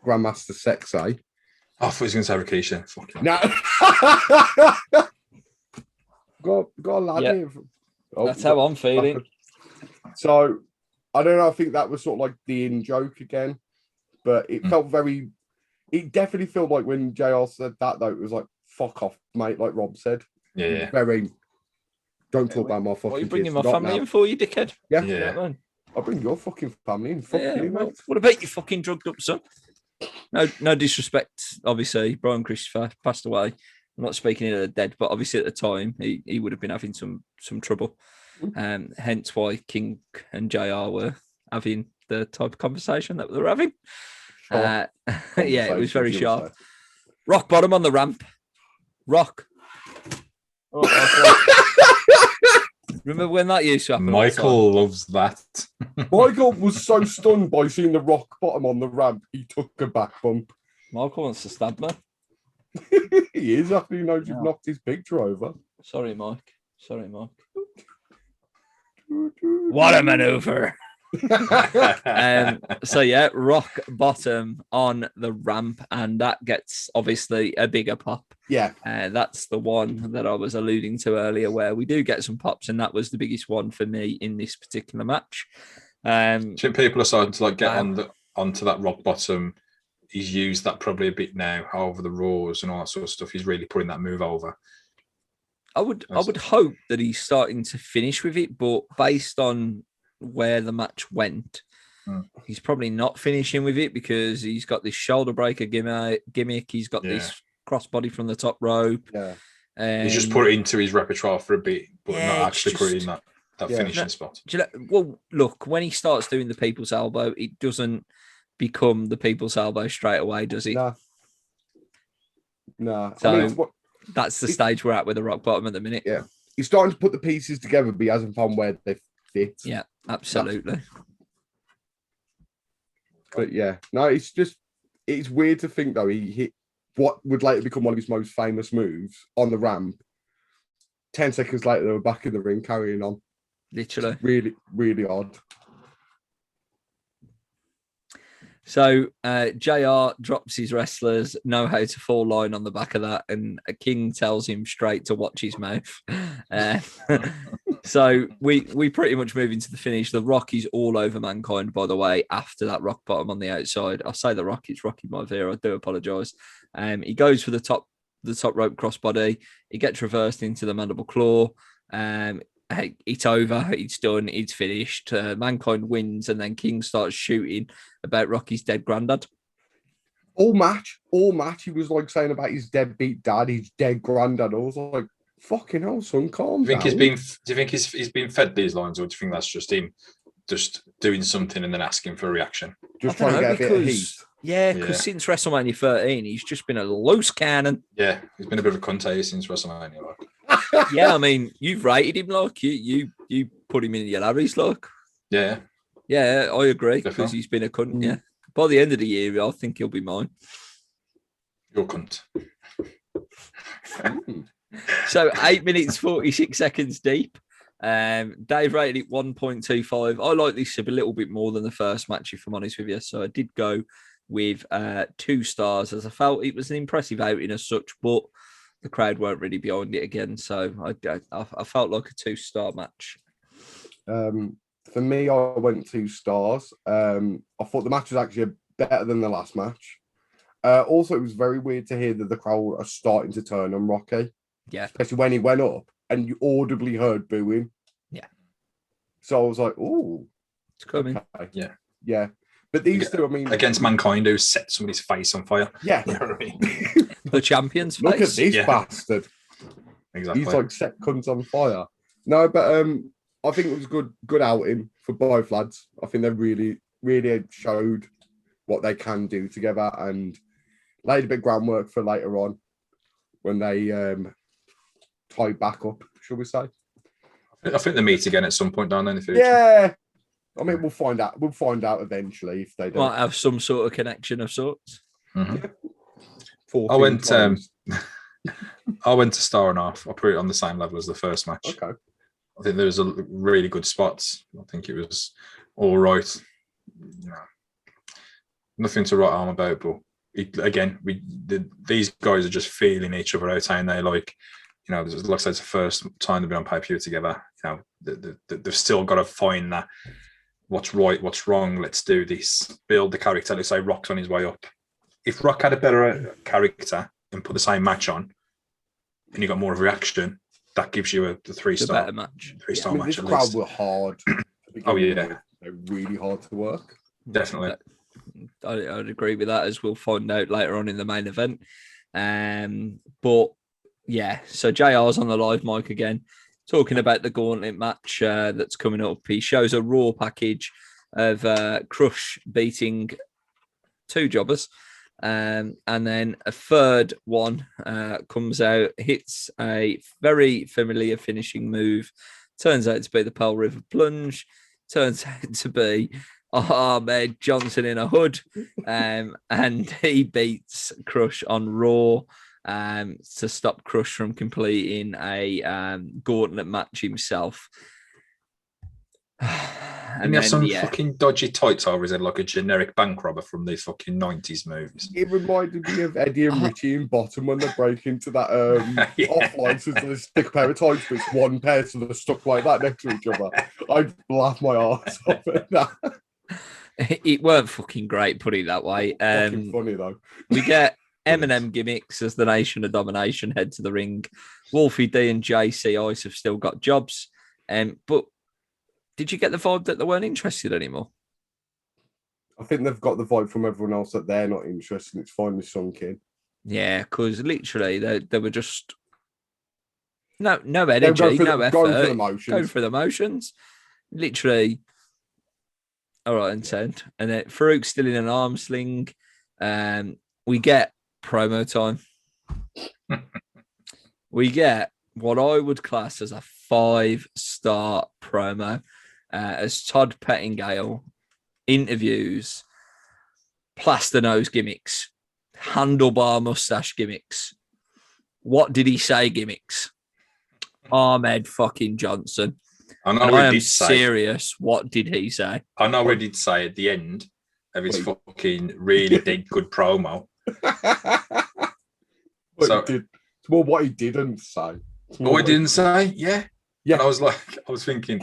Grandmaster Sexay. I thought he was going to say Rikishi. Fuck no. Got a lad here. That's how I'm feeling. So, I don't know. I think that was sort of like the in joke again, but it felt very. It definitely felt like when JR said that, though, it was like, fuck off, mate, like Rob said. Yeah. Very. Don't talk about my fucking. What are you bringing my family in for, you dickhead? Yeah. I'll bring your fucking family in. Fuck you, mate. What about you fucking drugged up son? No disrespect, obviously. Brian Christopher passed away. I'm not speaking of the dead, but obviously at the time he would have been having some trouble. Hence why King and JR were having the type of conversation that they were having. It was very sharp. Rock bottom on the ramp. Rock. Remember when that used to happen? Michael loves that. Michael was so stunned by seeing the rock bottom on the ramp, he took a back bump. Michael wants to stab me. He is after he knows you've knocked his picture over. Sorry, Mike. What a maneuver. Rock bottom on the ramp, and that gets obviously a bigger pop. That's the one that I was alluding to earlier, where we do get some pops, and that was the biggest one for me in this particular match. I think people are starting to like get onto that rock bottom he's used that probably a bit now over the Raws and all that sort of stuff. He's really putting that move over. I would hope that he's starting to finish with it, but based on where the match went, he's probably not finishing with it because he's got this shoulder breaker gimmick. He's got this crossbody from the top rope. Yeah. He's just put it into his repertoire for a bit, but not actually put it in that finishing spot. Well, look, when he starts doing the people's elbow, it doesn't become the people's elbow straight away, does it? No. So that's the stage we're at with the rock bottom at the minute. Yeah. He's starting to put the pieces together, but he hasn't found where they fit. Yeah, absolutely. But yeah, no, it's weird to think though he hit what would later become one of his most famous moves on the ramp. 10 seconds later, they were back in the ring carrying on. Literally. Really, really odd. So JR drops his wrestlers, know how to fall line on the back of that, and a King tells him straight to watch his mouth. So we pretty much move into the finish. The Rock is all over Mankind, by the way, after that rock bottom on the outside. I say the Rock, it's Rocky Moyer. I do apologise. He goes for the top rope crossbody. He gets reversed into the mandible claw. It's over. It's done. It's finished. Mankind wins, and then King starts shooting about Rocky's dead granddad. All match, he was like saying about his deadbeat dad, his dead granddad. I was like, fucking hell, son, calm down. Do you think he's been fed these lines, or do you think that's just him just doing something and then asking for a reaction? Just trying to get a bit of heat. Yeah, because since WrestleMania 13, he's just been a loose cannon. Yeah, he's been a bit of a cunt since WrestleMania. Yeah, I mean, you've rated him, like you put him in your Larry's, like. Yeah, I agree because he's been a cunt. Yeah, by the end of the year, I think he'll be mine. Your cunt. So 8 minutes 46 seconds deep. Dave rated it 1.25. I like this a little bit more than the first match, if I'm honest with you. So I did go with 2 stars, as I felt it was an impressive outing as such, but the crowd weren't really behind it again. So I felt like a 2-star match. For me, I went 2 stars. I thought the match was actually better than the last match. Also, it was very weird to hear that the crowd are starting to turn on Rocky. Yeah. Especially when he went up and you audibly heard booing. Yeah. So I was like, oh. It's coming. Okay. Yeah. But these two, I mean... Against Mankind, who set somebody's face on fire. Yeah. You know what I mean? The champion's face. Look at this bastard. Exactly. He's like set cunts on fire. No, but I think it was a good outing for both lads. I think they really, really showed what they can do together and laid a bit of groundwork for later on when they tie back up, shall we say? I think they meet again at some point down in the future. Yeah. I mean, we'll find out. We'll find out eventually if they don't. Might have some sort of connection of sorts. Mm-hmm. Yeah. I went to star and half. I put it on the same level as the first match. Okay. I think there was a really good spots. I think it was all right. Nothing to write home about, but these guys are just feeling each other out, and they like I said, it's the first time they've been on pay-per-view together. They've still got to find that what's right, what's wrong. Let's do this. Build the character. Let's say Rock's on his way up. If Rock had a better character and put the same match on, and you got more of a reaction, that gives you a 3-star better match. 3-star match. This at crowd least. were hard. Oh yeah, they're really hard to work. Definitely. I'd agree with that, as we'll find out later on in the main event. But yeah, so JR's on the live mic again, talking about the Gauntlet match that's coming up. He shows a Raw package of Crush beating 2 jobbers. And then a third one comes out, hits a very familiar finishing move. Turns out to be the Pearl River Plunge. Turns out to be Ahmed Johnson in a hood. And he beats Crush on Raw to stop Crush from completing a Gauntlet match himself. And he has some fucking dodgy tights over his head, like a generic bank robber from these fucking 90s movies. It reminded me of Eddie and Richie in Bottom when they break into that off license and they stick a pair of tights, but it's one pair, so they're stuck like that next to each other. I'd laugh my arse off at that. It weren't fucking great, put it that way. Fucking funny though. We get Eminem gimmicks as the Nation of Domination head to the ring. Wolfie D and JC Ice have still got jobs. But did you get the vibe that they weren't interested anymore? I think they've got the vibe from everyone else that they're not interested. It's finally sunk in. Yeah, because literally they were just no energy, no effort. Going for the motions. Going for the motions. Literally. All right, and 10. And then Farouk's still in an arm sling. We get promo time. We get what I would class as a 5-star promo as Todd Pettingale interviews plaster nose gimmicks, handlebar mustache gimmicks. What did he say gimmicks? Ahmed fucking Johnson. I am serious. What did he say? I know what he did say at the end of his fucking really dead good promo. What he didn't say. What he didn't say? Yeah. And I was thinking,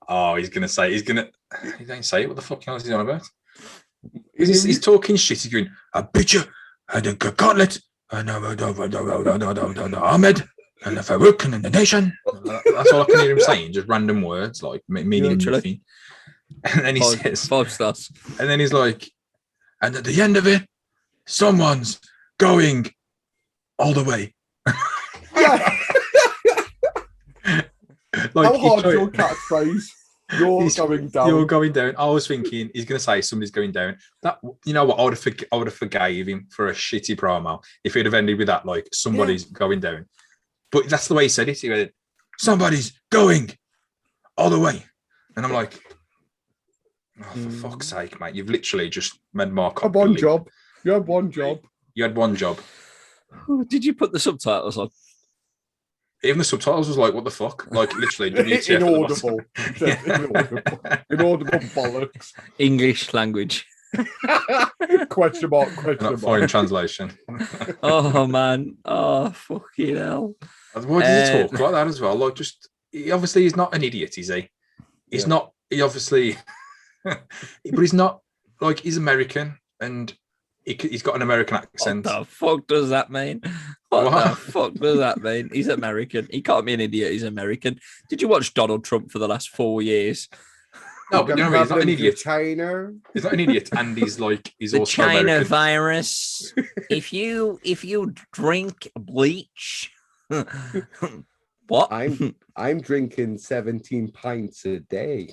oh, he didn't say it. What the fuck else is he on about? He's talking shit. He's going, I beat you, and a gauntlet, and Ahmed, and the Farouk, and the nation. That's all I can hear him saying, just random words, like meaning nothing. And then he says, 5 stars. And then he's like, and at the end of it, someone's going all the way. How hard your catchphrase? You're going down. You're going down. I was thinking he's going to say somebody's going down. That, you know what? I would have forgave him for a shitty promo if he'd have ended with that, like somebody's going down. But that's the way he said it. He went, somebody's going all the way, and I'm like, oh, for fuck's sake, mate! You've literally just made Mark. One job. You had one job. You had one job. Did you put the subtitles on? Even the subtitles was like, what the fuck? Like, literally, inaudible. Inaudible bollocks. English language. Question mark. Foreign translation. Oh, man. Oh, fucking hell. Why does he talk like that as well? Like, obviously, he's not an idiot, is he? He's not, he obviously, but he's not, like, he's American and he's got an American accent. What the fuck does that mean? What the fuck does that mean? He's American. He can't be an idiot. He's American. Did you watch Donald Trump for the last 4 years? No, but you know, he's not an idiot. China. He's not an idiot, and he's the also China American. Virus. if you drink bleach, what? I'm drinking 17 pints a day.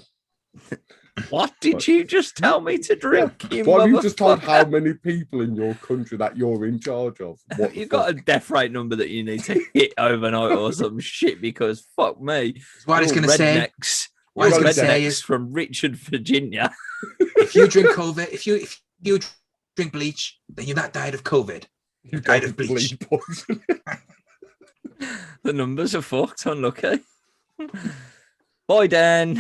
What did you just tell me to drink? Why have you just told how many people in your country that you're in charge of? You've got a death rate number that you need to hit overnight or some shit, because fuck me. What he's going to say? What he's going to say is from Richard, Virginia. If you drink COVID, if you drink bleach, then you've not died of COVID. You died of bleach. The numbers are fucked. Unlucky. Bye, Dan.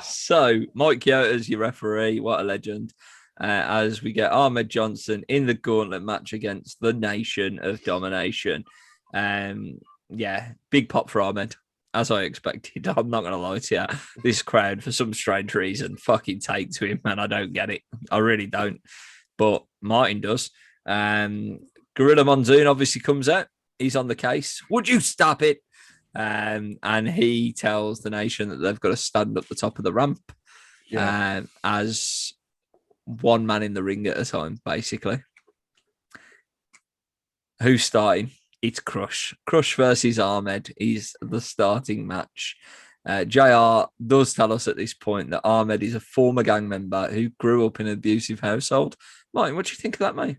So, Mike Chioda's your referee. What a legend. As we get Ahmed Johnson in the gauntlet match against the Nation of Domination. Big pop for Ahmed, as I expected. I'm not going to lie to you. This crowd, for some strange reason, fucking take to him, and I don't get it. I really don't. But Martin does. Gorilla Monsoon obviously comes out. He's on the case. Would you stop it? And he tells the Nation that they've got to stand up the top of the ramp as one man in the ring at a time, basically. Who's starting? It's Crush. Crush versus Ahmed is the starting match. JR does tell us at this point that Ahmed is a former gang member who grew up in an abusive household. Martin, what do you think of that, mate?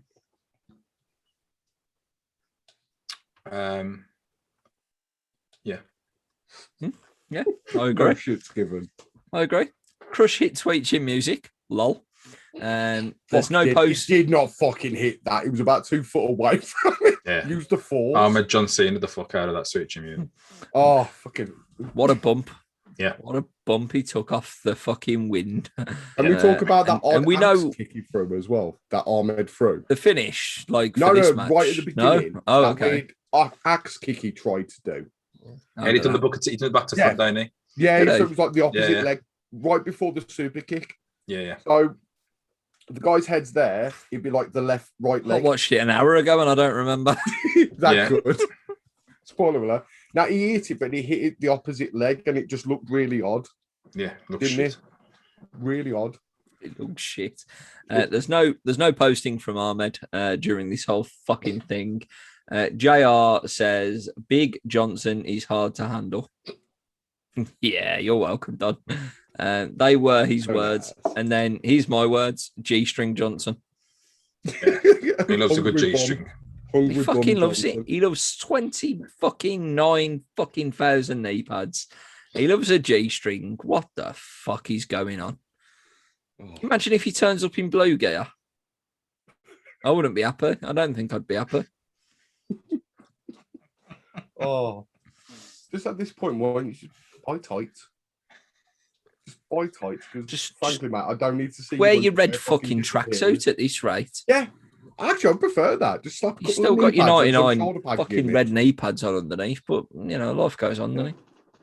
Yeah, I agree. Shit's given. I agree. Crush hit Sweet Chin Music. Lol. There's no post. He did not fucking hit that. He was about 2 foot away from it. Yeah. Used the force. Ahmed John Cena the fuck out of that Sweet Chin Music. Oh, fucking. What a bump. Yeah. What a bump he took off the fucking wind. And we talk about that and we know kick he threw as well. That Ahmed threw. The finish, like, for this match. Right at the beginning. No? Oh, okay. Axe kick he tried to do. And he done the back to front, didn't he? Yeah, so it was like the opposite Yeah. leg right before the super kick. Yeah. So the guy's head's there. He'd be like the right I leg. watched it an hour ago and I don't remember. That good. Spoiler alert. Now he hit it, but he hit it the opposite leg, and it just looked really odd. Yeah, looks Didn't shit. it? Really odd. It looks shit. There's no posting from Ahmed during this whole fucking thing. JR says Big Johnson is hard to handle. Yeah, you're welcome, Don. They were his words, and then here's my words: G-string Johnson. Yeah. He loves a good G-string. He fucking loves it. He loves 20,000 knee pads. He loves a G-string. What the fuck is going on? Imagine if he turns up in blue gear. I wouldn't be happy. I don't think I'd be happy. Just at this point, why don't you just buy tights? Just buy tights, because frankly, mate, I don't need to see. Wear your red fucking tracksuit at this rate. Yeah, actually, I prefer that. Just slap. You still got your 99 fucking red knee pads on underneath, but life goes on, doesn't it?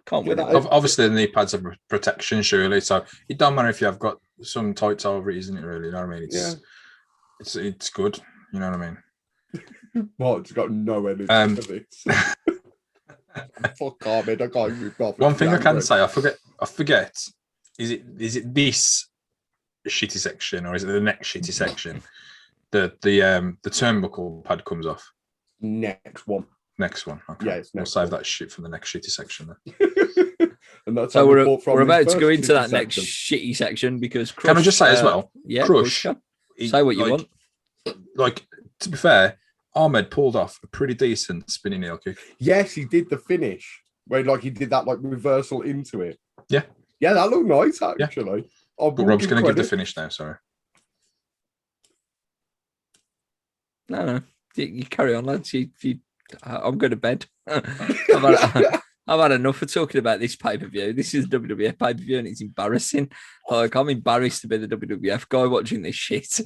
Can't win that. Obviously, the knee pads are protection, surely. So it don't matter if you have got some tights over it, isn't it? Really, you know what I mean? It's good. You know what I mean? Mark's got no energy for this. Fuck off, man. I can't be bothered. One thing I can say, I forget. Is it this shitty section or is it the next shitty section? The turnbuckle pad comes off. Next one. Okay. Yeah, we'll save that shit for the next shitty section then. And that's so we're about to go into that next shitty section because Crush, can I just say as well? Yeah, Crush. Say what you want. Like, to be fair, Ahmed pulled off a pretty decent spinning heel kick. Yes, he did the finish where he did that reversal into it. Yeah. Yeah, that looked nice actually. Yeah. But Rob's going to give the finish now. Sorry. No. You carry on, lads. I'm going to bed. I've had enough of talking about this pay-per-view. This is the WWF pay-per-view and it's embarrassing. Like, I'm embarrassed to be the WWF guy watching this shit.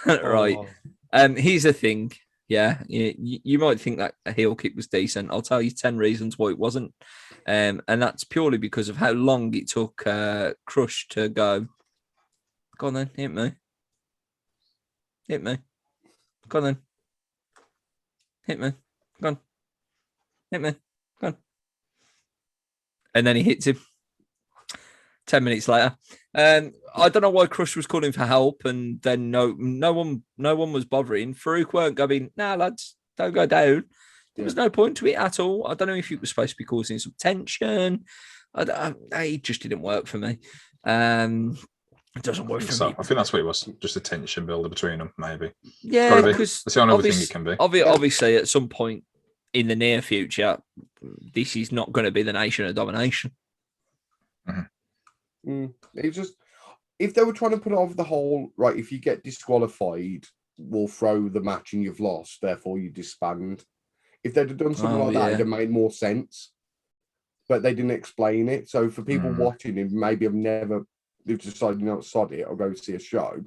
Right. Here's the thing. Yeah, you might think that a heel kick was decent. I'll tell you 10 reasons why it wasn't. And that's purely because of how long it took Crush to go. Go on then, hit me. Go on then. Hit me. Go on. Hit me. Go on. And then he hits him 10 minutes later. I don't know why Crush was calling for help, and then no one was bothering. Farouk weren't going, nah, lads, don't go down. There was no point to it at all. I don't know if it was supposed to be causing some tension. It just didn't work for me. It doesn't work for me. I think that's what it was. Just a tension builder between them, maybe. Yeah, because that's the only other thing it can be. Obviously, at some point in the near future, this is not going to be the nation of domination. It's just, if they were trying to put over the whole, right, if you get disqualified, we'll throw the match and you've lost, therefore you disband. If they'd have done something that, it'd have made more sense. But they didn't explain it. So for people watching it, maybe they've decided not to sod it or go see a show.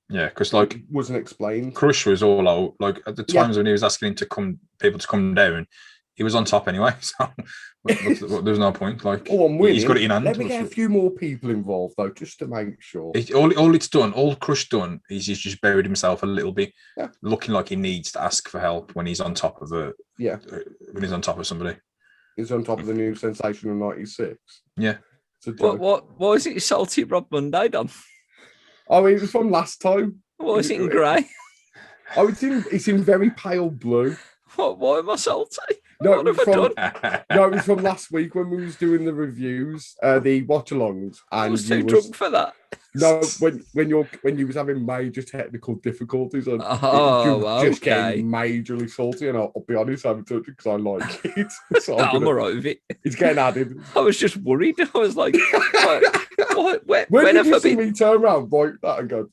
Yeah, because it wasn't explained. Crush was all out. Like at the times when he was asking people to come down, he was on top anyway. So there's no point. Like, I'm winning. He's got it in hand. Let me get a few more people involved though, just to make sure. All Crush done is he's just buried himself a little bit, looking like he needs to ask for help when he's on top of when he's on top of somebody. He's on top of the new sensation of '96. Yeah. What was it? Salty Rob Monday done? Oh, it was from last time. What was it in grey? Oh, it's in very pale blue. Why am I salty? No, it was from last week when we was doing the reviews, the watch-alongs. I was too drunk for that. No, when you was having major technical difficulties and just getting majorly salty, and I'll be honest, I haven't touched it because I like it. So I'm all right with it. It's getting added. I was just worried. I was like, when did you see me turn around, right that and go?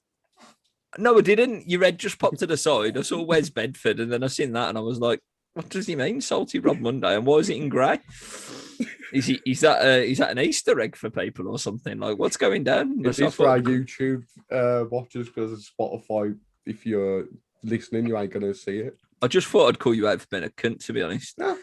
No, I didn't. Your head just popped to the side. I saw Wes Bedford, and then I seen that, and I was like, "What does he mean, Salty Rob Monday? And why is it in grey? Is that an Easter egg for people or something? Like, what's going down?" It's for our YouTube watchers, because Spotify, if you're listening, you ain't gonna see it. I just thought I'd call you out for being a cunt, to be honest. No.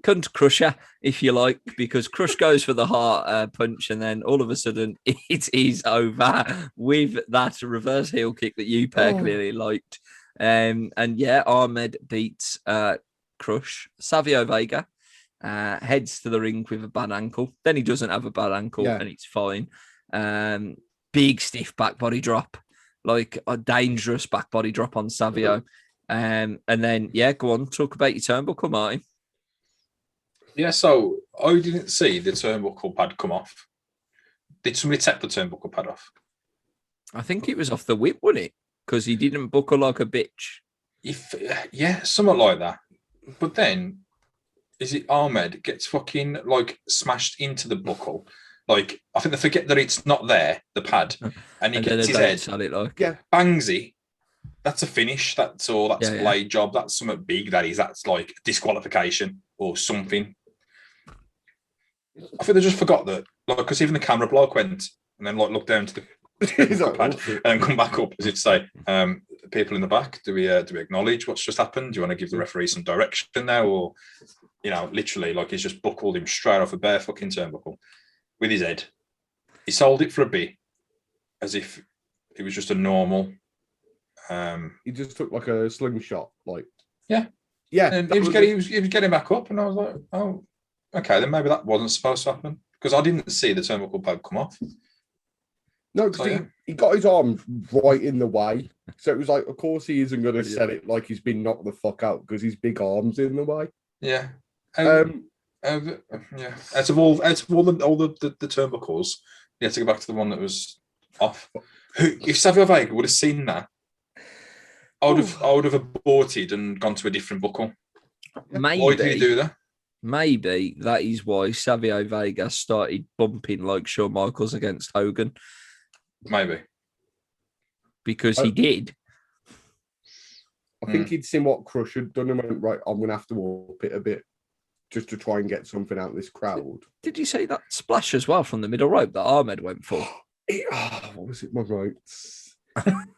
Cunt Crusher, if you like, because Crush goes for the heart punch, and then all of a sudden it is over with that reverse heel kick that you clearly liked. And yeah, Ahmed beats Crush. Savio Vega heads to the ring with a bad ankle. Then he doesn't have a bad ankle, and it's fine. Big stiff back body drop, like a dangerous back body drop on Savio. And then, go on, talk about your turnbuckle, Martin. Yeah, so I didn't see the turnbuckle pad come off. Did somebody take the turnbuckle pad off? I think it was off the whip, wasn't it? Because he didn't buckle like a bitch. Something like that. But then, is it Ahmed gets fucking like smashed into the buckle? Like, I think they forget that it's not there, the pad, and he gets his head, bangs it. That's a finish. That's a blade job. That's something big. That's like disqualification or something. I think they just forgot that, like, because even the camera bloke went and then like looked down to the pad and then come back up as if to say, people in the back, do we acknowledge what's just happened? Do you want to give the referee some direction now, or literally like he's just buckled him straight off a bare fucking turnbuckle with his head. He sold it for a bit as if it was just a normal. He just took like a slingshot, like yeah. And he was getting back up, and I was like, oh, okay, then maybe that wasn't supposed to happen because I didn't see the turnbuckle pad come off. No, because he got his arms right in the way, so it was like, of course he isn't going to sell it like he's been knocked the fuck out because his big arms in the way. Yeah. Out of all the turnbuckles, you had to go back to the one that was off. If Savio Vega would have seen that, I would have aborted and gone to a different buckle. Maybe. Why did he do that? Maybe that is why Savio Vega started bumping like Shawn Michaels against Hogan. Maybe. Because he did. I think he'd seen what Crush had done and went, right, I'm going to have to up it a bit just to try and get something out of this crowd. Did you see that splash as well from the middle rope that Ahmed went for? What was it, my rights?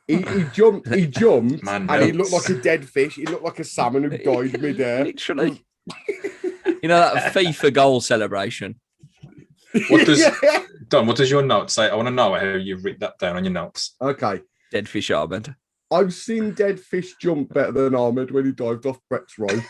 he jumped, Man, and he looked like a dead fish. He looked like a salmon who died midair. Literally. That FIFA goal celebration. What does your note say? I want to know how you've written that down on your notes. Okay. Dead fish Ahmed. I've seen dead fish jump better than Ahmed when he dived off Brett's rope.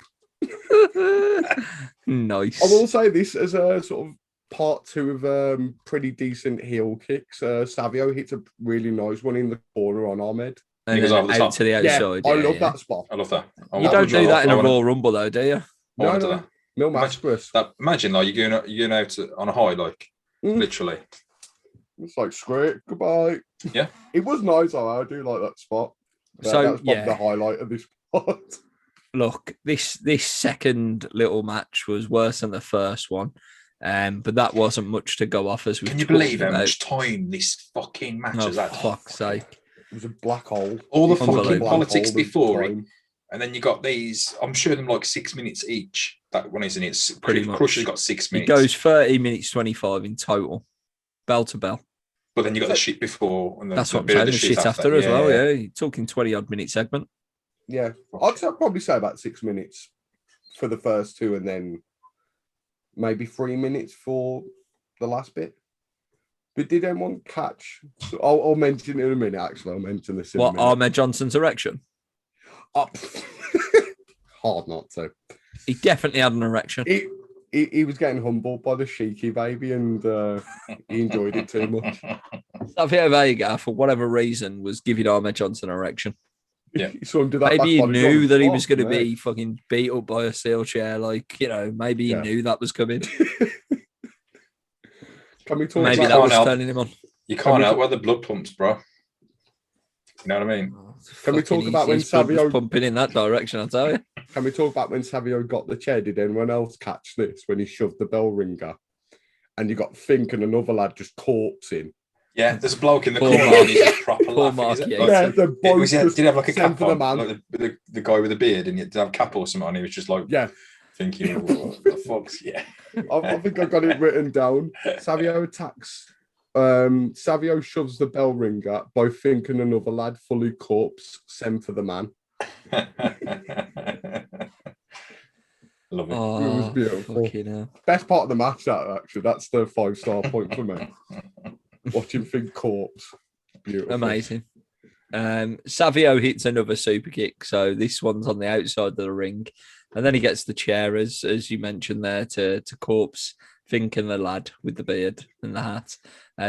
Nice. I will say this as a sort of part two of pretty decent heel kicks. Savio hits a really nice one in the corner on Ahmed. And then out to the outside. I love that spot. I love that. You don't do that in a Royal Rumble though, do you? No. Mil Mascaris. Imagine like you're going out on a high, like literally. It's like screw it, goodbye. Yeah. It was nice, I do like that spot. So that was probably the highlight of this spot. Look, this second little match was worse than the first one. But that wasn't much to go off as we. Can you believe how much time this fucking match has had? For fuck's sake. It was a black hole. All the fucking politics before it. And then you got these, I'm sure them like 6 minutes each. That one isn't it? Pretty much. Crusher's got 6 minutes. It goes 30 minutes 25 in total. Bell to bell. But then you got the shit before. And that's what I'm saying, the shit after as well. Yeah, you're talking 20 odd minute segment. Yeah. I'd probably say about 6 minutes for the first two and then maybe 3 minutes for the last bit. But did anyone catch? So I'll mention it in a minute, actually. I'll mention this in a minute. What, Ahmed Johnson's erection? Hard not to. He definitely had an erection. He was getting humbled by the Sheiky baby and he enjoyed it too much. Savio Vega, for whatever reason, was giving Ahmed Johnson an erection. Yeah. Maybe he knew that he was going to be fucking beat up by a steel chair. Like, maybe he knew that was coming. Can we talk maybe about that was turning him on. You can't help where the blood pumps, bro. You know what I mean? Can we talk about when Savio was pumping in that direction? I'll tell you. Can we talk about when Savio got the chair? Did anyone else catch this when he shoved the bell ringer, and you got Fink and another lad just corpsing? Yeah, there's a bloke in the corner and he's just proper laughing. Did he have like a cap on? Like the guy with the beard, and he did have a cap or something, and he was just like, thinking, what the fuck's, I think I got it written down. Savio attacks. Savio shoves the bell ringer. Both Fink and another lad, fully corpse, send for the man. Love it. It was Oh, beautiful. fucking hell. Best part of the match, that actually. That's the 5-star point for me. Watching Finn corpse. Beautiful. Amazing. Savio hits another super kick, so this one's on the outside of the ring, and then he gets the chair, as you mentioned there, to corpse Fink and the lad with the beard and the hat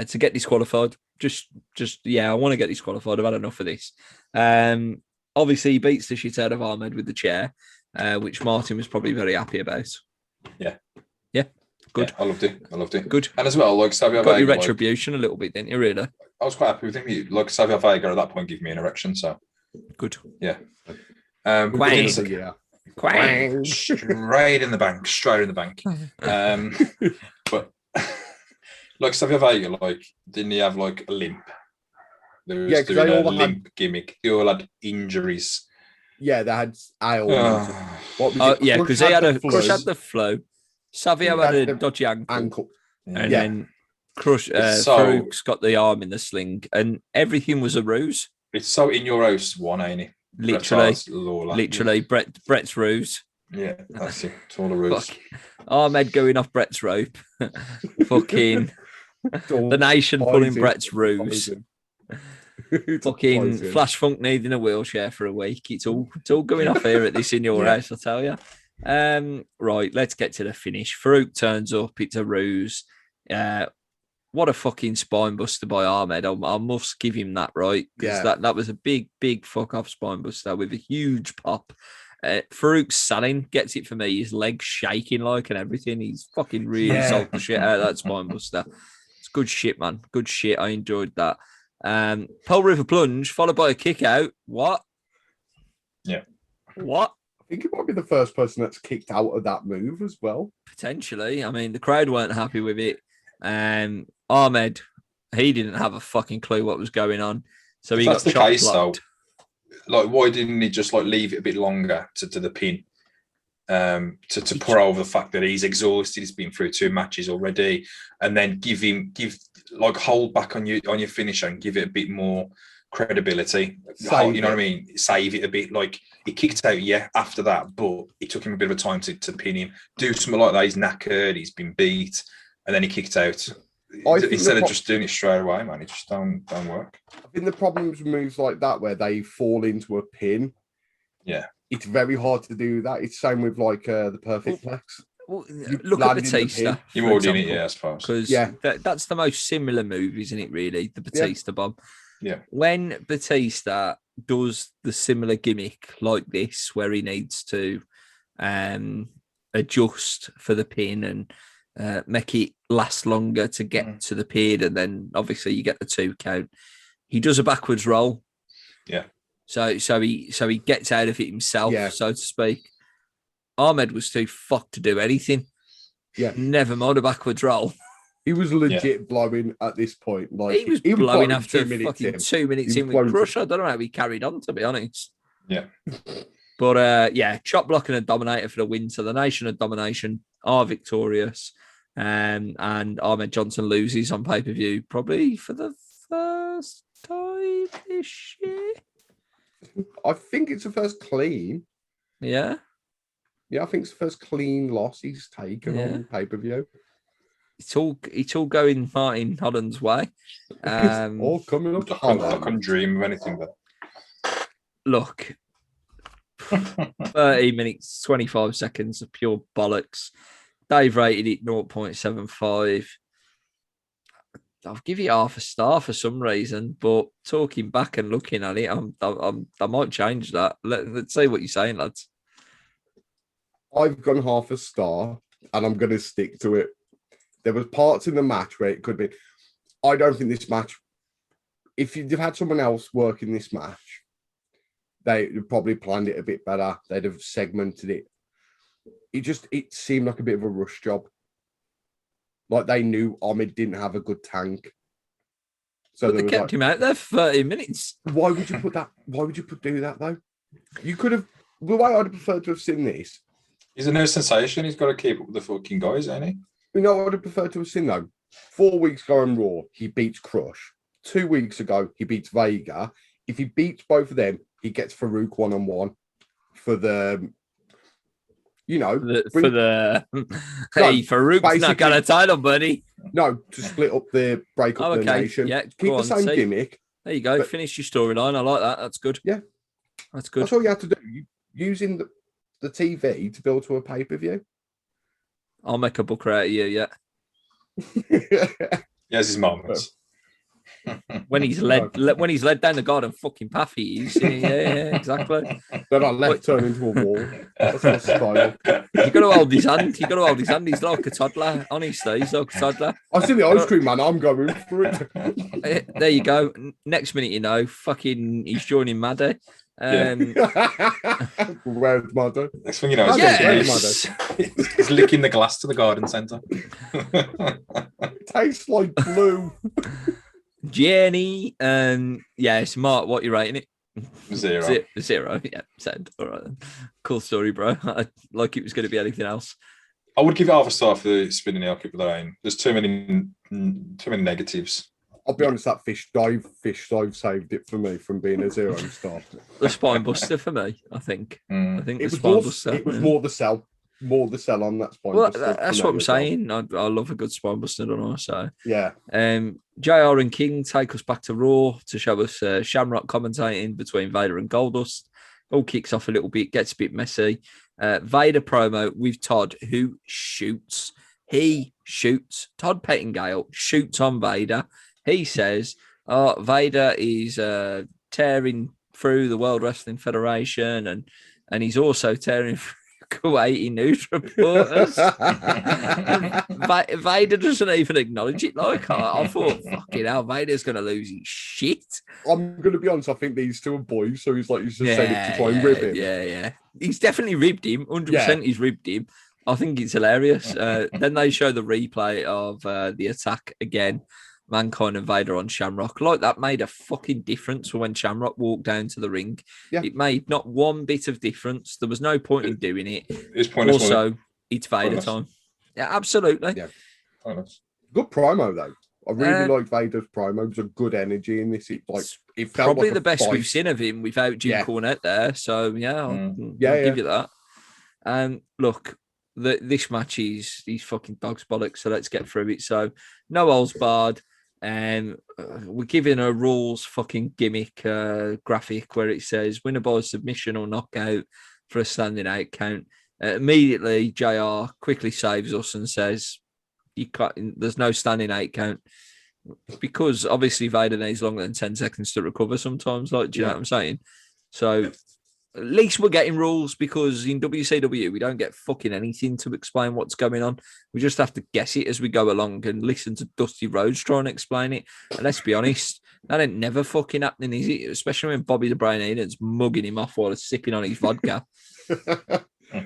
to get disqualified. Just yeah, I want to get disqualified. I've had enough of this. Obviously, he beats the shit out of Ahmed with the chair, which Martin was probably very happy about. Yeah. Good. Yeah, I loved it. Good. And as well, like Savio Got your Vega, retribution a little bit, didn't you? Really? I was quite happy with him. Like Savio Vega at that point gave me an erection. So Good. yeah. Quang. Yeah. Quang. Straight in the bank. But like Savio Vega, like didn't he have like a limp? There was Yeah, 'cause they all limp gimmick. They all had injuries. Yeah, they had ailments. What was it? Yeah, because he had a flu. Crush had the flow. Savio He had had a the dodgy ankle. ankle. And Yeah. then Crush So- Farouk's got the arm in the sling, and everything was a ruse. It's so in your house, one, ain't it? Literally, Brett's ruse. Yeah, that's it. It's all a ruse. Fuck. Ahmed going off Brett's rope. Fucking the nation pulling Brett's ruse. Fucking Flash Funk needing a wheelchair for a week. It's all going off here at this in your house, I tell you. Right, let's get to the finish. Farouk turns up. It's a ruse. What a fucking spine buster by Ahmed. I must give him that, right? Because that was a big fuck off spine buster with a huge pop. Farouk Sanin gets it for me. His legs shaking like and everything. He's fucking really sold the shit out of that spine buster. It's good shit, man. Good shit. I enjoyed that. Pearl River plunge followed by a kick out. What? Yeah. What? I think it might be the first person that's kicked out of that move as well. Potentially. I mean, the crowd weren't happy with it. Ahmed, he didn't have a fucking clue what was going on. So he That's got the chop case, blocked. though. Like, why didn't he just like leave it a bit longer to the pin? To pour over the fact that he's exhausted, he's been through 2 matches already, and then hold back on your finisher and give it a bit more credibility. You know what I mean? Save it a bit. Like he kicked out, after that, but it took him a bit of a time to pin him. Do something like that. He's knackered, he's been beat, and then he kicked out. Instead of just doing it straight away, man, it just don't work. I think the problems with moves like that where they fall into a pin. Yeah. It's very hard to do that. It's same with like the perfect plex. Well, look at Batista. You've already done it, I suppose. Because that's the most similar move, isn't it, really? The Batista bomb. Yeah. When Batista does the similar gimmick like this, where he needs to adjust for the pin and make it last longer to get to the pin, and then obviously you get the 2 count, he does a backwards roll. Yeah. So he gets out of it himself, so to speak. Ahmed was too fucked to do anything. Yeah. Never mind a backwards roll. He was legit blowing at this point. Like he was blowing after 2 minutes fucking in. 2 minutes in with Crush. I don't know how he carried on, to be honest. Yeah. But chop block and a dominator for the win. So the Nation of Domination are victorious. And Ahmed Johnson loses on pay-per-view, probably for the first time this year. I think it's the first clean. Yeah. Yeah, I think it's the first clean loss he's taken on pay-per-view. It's all going Martin Holland's way. It's all coming up. I couldn't dream of anything but. Look, 30 minutes, 25 seconds of pure bollocks. Dave rated it 0.75. I'll give it half a star for some reason, but talking back and looking at it, I might change that. Let's see what you're saying, lads. I've gone half a star, and I'm going to stick to it. There was parts in the match where it could be. I don't think this match. If you'd have had someone else work in this match, they'd probably planned it a bit better. They'd have segmented it. It seemed like a bit of a rush job. Like they knew Ahmed didn't have a good tank. So but they kept him out there for 30 minutes. Why would you put that? Why would you do that though? You could have. The way I'd prefer to have seen this. He's a new sensation. He's got to keep up with the fucking guys, ain't he? You know what I'd have preferred to have seen though? 4 weeks ago on Raw, he beats Crush. 2 weeks ago, he beats Vega. If he beats both of them, he gets Farouk 1-on-1 for the You know, for the hey, Farouk's not got a title, buddy. No, to split up the break up the nation. Yeah, keep the same gimmick. There you go. Finish your storyline. I like that. That's good. Yeah, that's good. That's all you have to do. Using the TV to build to a pay-per-view. I'll make a book out of you. Yeah. He has his moments. When he's led down the garden fucking path, he is. Yeah, exactly. Then I left turn into a wall. That's my style. You got to hold his hand. He's like a toddler. Honestly, he's like a toddler. I see the ice cream man. I'm going for it. There you go. Next minute, you know, fucking, he's joining Maddie. Where's Mother? Next thing you know, he's licking the glass to the garden centre. Tastes like blue. Jenny, yes, Mark, what you rating it? 0. 0. Yeah, said. All right, then. Cool story, bro. Like it was going to be anything else. I would give it half a star for the spinning heel kick with the lane. There's too many negatives. I'll be honest, that fish dive saved it for me from being a 0 star. The spine buster for me, I think. I think it the was spine buster. It was more the sell on that spine buster. That's what I'm saying. I love a good spine buster, don't I? So yeah. JR and King take us back to Raw to show us Shamrock commentating between Vader and Goldust. All kicks off a little bit, gets a bit messy. Vader promo with Todd, who shoots. He shoots. Todd Pettingale shoots on Vader. He says, Vader is tearing through the World Wrestling Federation and he's also tearing through Kuwaiti news reporters. Vader doesn't even acknowledge it. Like, I thought, fucking hell, Vader's going to lose his shit. I'm going to be honest, I think these two are boys, so he's just saying it to try and rib him. Yeah. He's definitely ribbed him. 100% he's ribbed him. I think it's hilarious. Then they show the replay of the attack again. Mankind and Vader on Shamrock. Like, that made a fucking difference for when Shamrock walked down to the ring. Yeah. It made not one bit of difference. There was no point in doing it. It's pointless. Also, it's Vader time. Yeah, absolutely. Yeah. Good promo, though. I really like Vader's promo. There was a good energy in this. It felt probably like the best fight. we've seen of him without Jim Cornette there. So, I'll give you that. And look, this match is fucking dog's bollocks, so let's get through it. So, no holds barred. And we're giving a rules fucking gimmick graphic where it says winner by submission or knockout for a standing out count. Immediately, JR quickly saves us and says, there's no standing out count. Because obviously Vader needs longer than 10 seconds to recover sometimes. Like, do you know what I'm saying? So at least we're getting rules, because in WCW, we don't get fucking anything to explain what's going on. We just have to guess it as we go along and listen to Dusty Rhodes try and explain it. And let's be honest, that ain't never fucking happening, is it? Especially when Bobby the Brain Eden's mugging him off while he's sipping on his vodka.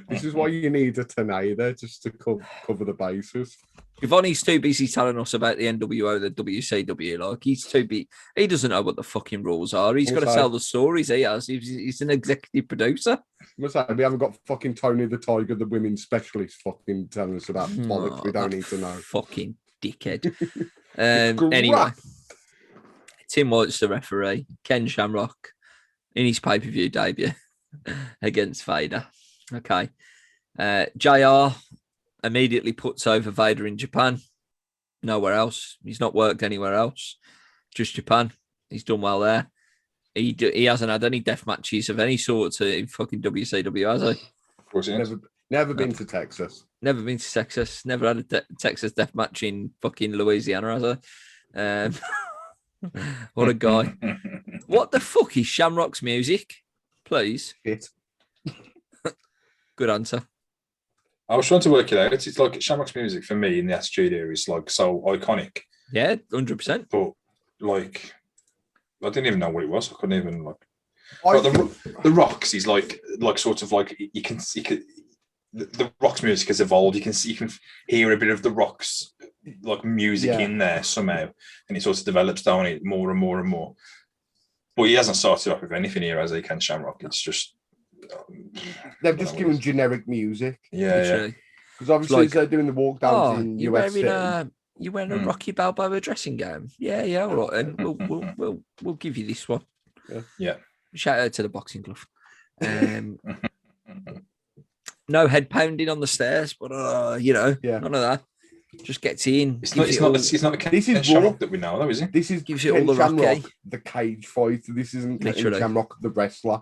This is why you need a Tanay there, just to cover the bases. Giovanni's too busy telling us about the NWO, the WCW. Like, he's too big. He doesn't know what the fucking rules are. He's got to tell the stories he has. He's an executive producer. We haven't got fucking Tony the Tiger, the women's specialist, fucking telling us about bollocks we don't need to know. Fucking dickhead. Anyway, Tim White's the referee. Ken Shamrock in his pay-per-view debut against Vader. Okay. JR immediately puts over Vader in Japan. Nowhere else. He's not worked anywhere else. Just Japan. He's done well there. He hasn't had any death matches of any sort in fucking WCW, has he? Of course he has. Never been to Texas. Never been to Texas. Never had a Texas death match in fucking Louisiana, has he? What a guy. What the fuck is Shamrock's music? Please. Shit. Good answer. I was trying to work it out. It's like Shamrock's music for me in the Attitude Era is like so iconic. Yeah, 100%. But like, I didn't even know what it was. I couldn't even the Rocks is like sort of like you can the Rocks music has evolved. You can hear a bit of the Rocks like music in there somehow, and it sort of develops down it more and more and more. But he hasn't started off with anything here as he can Shamrock. It's just. They've just given generic music. Yeah. Because obviously they're doing the walk downs in UFC. You wearing a Rocky Balboa dressing gown? Yeah, all right. And we'll give you this one. Yeah. Shout out to the boxing glove. No head pounding on the stairs, but Yeah. none of that. Just gets in. It's not a This is Shamrock Raw. that we know, though, is it? This is Gives it Ken all the Shamrock, Rocky. the cage fight. This isn't Ken Literally. Shamrock, the wrestler.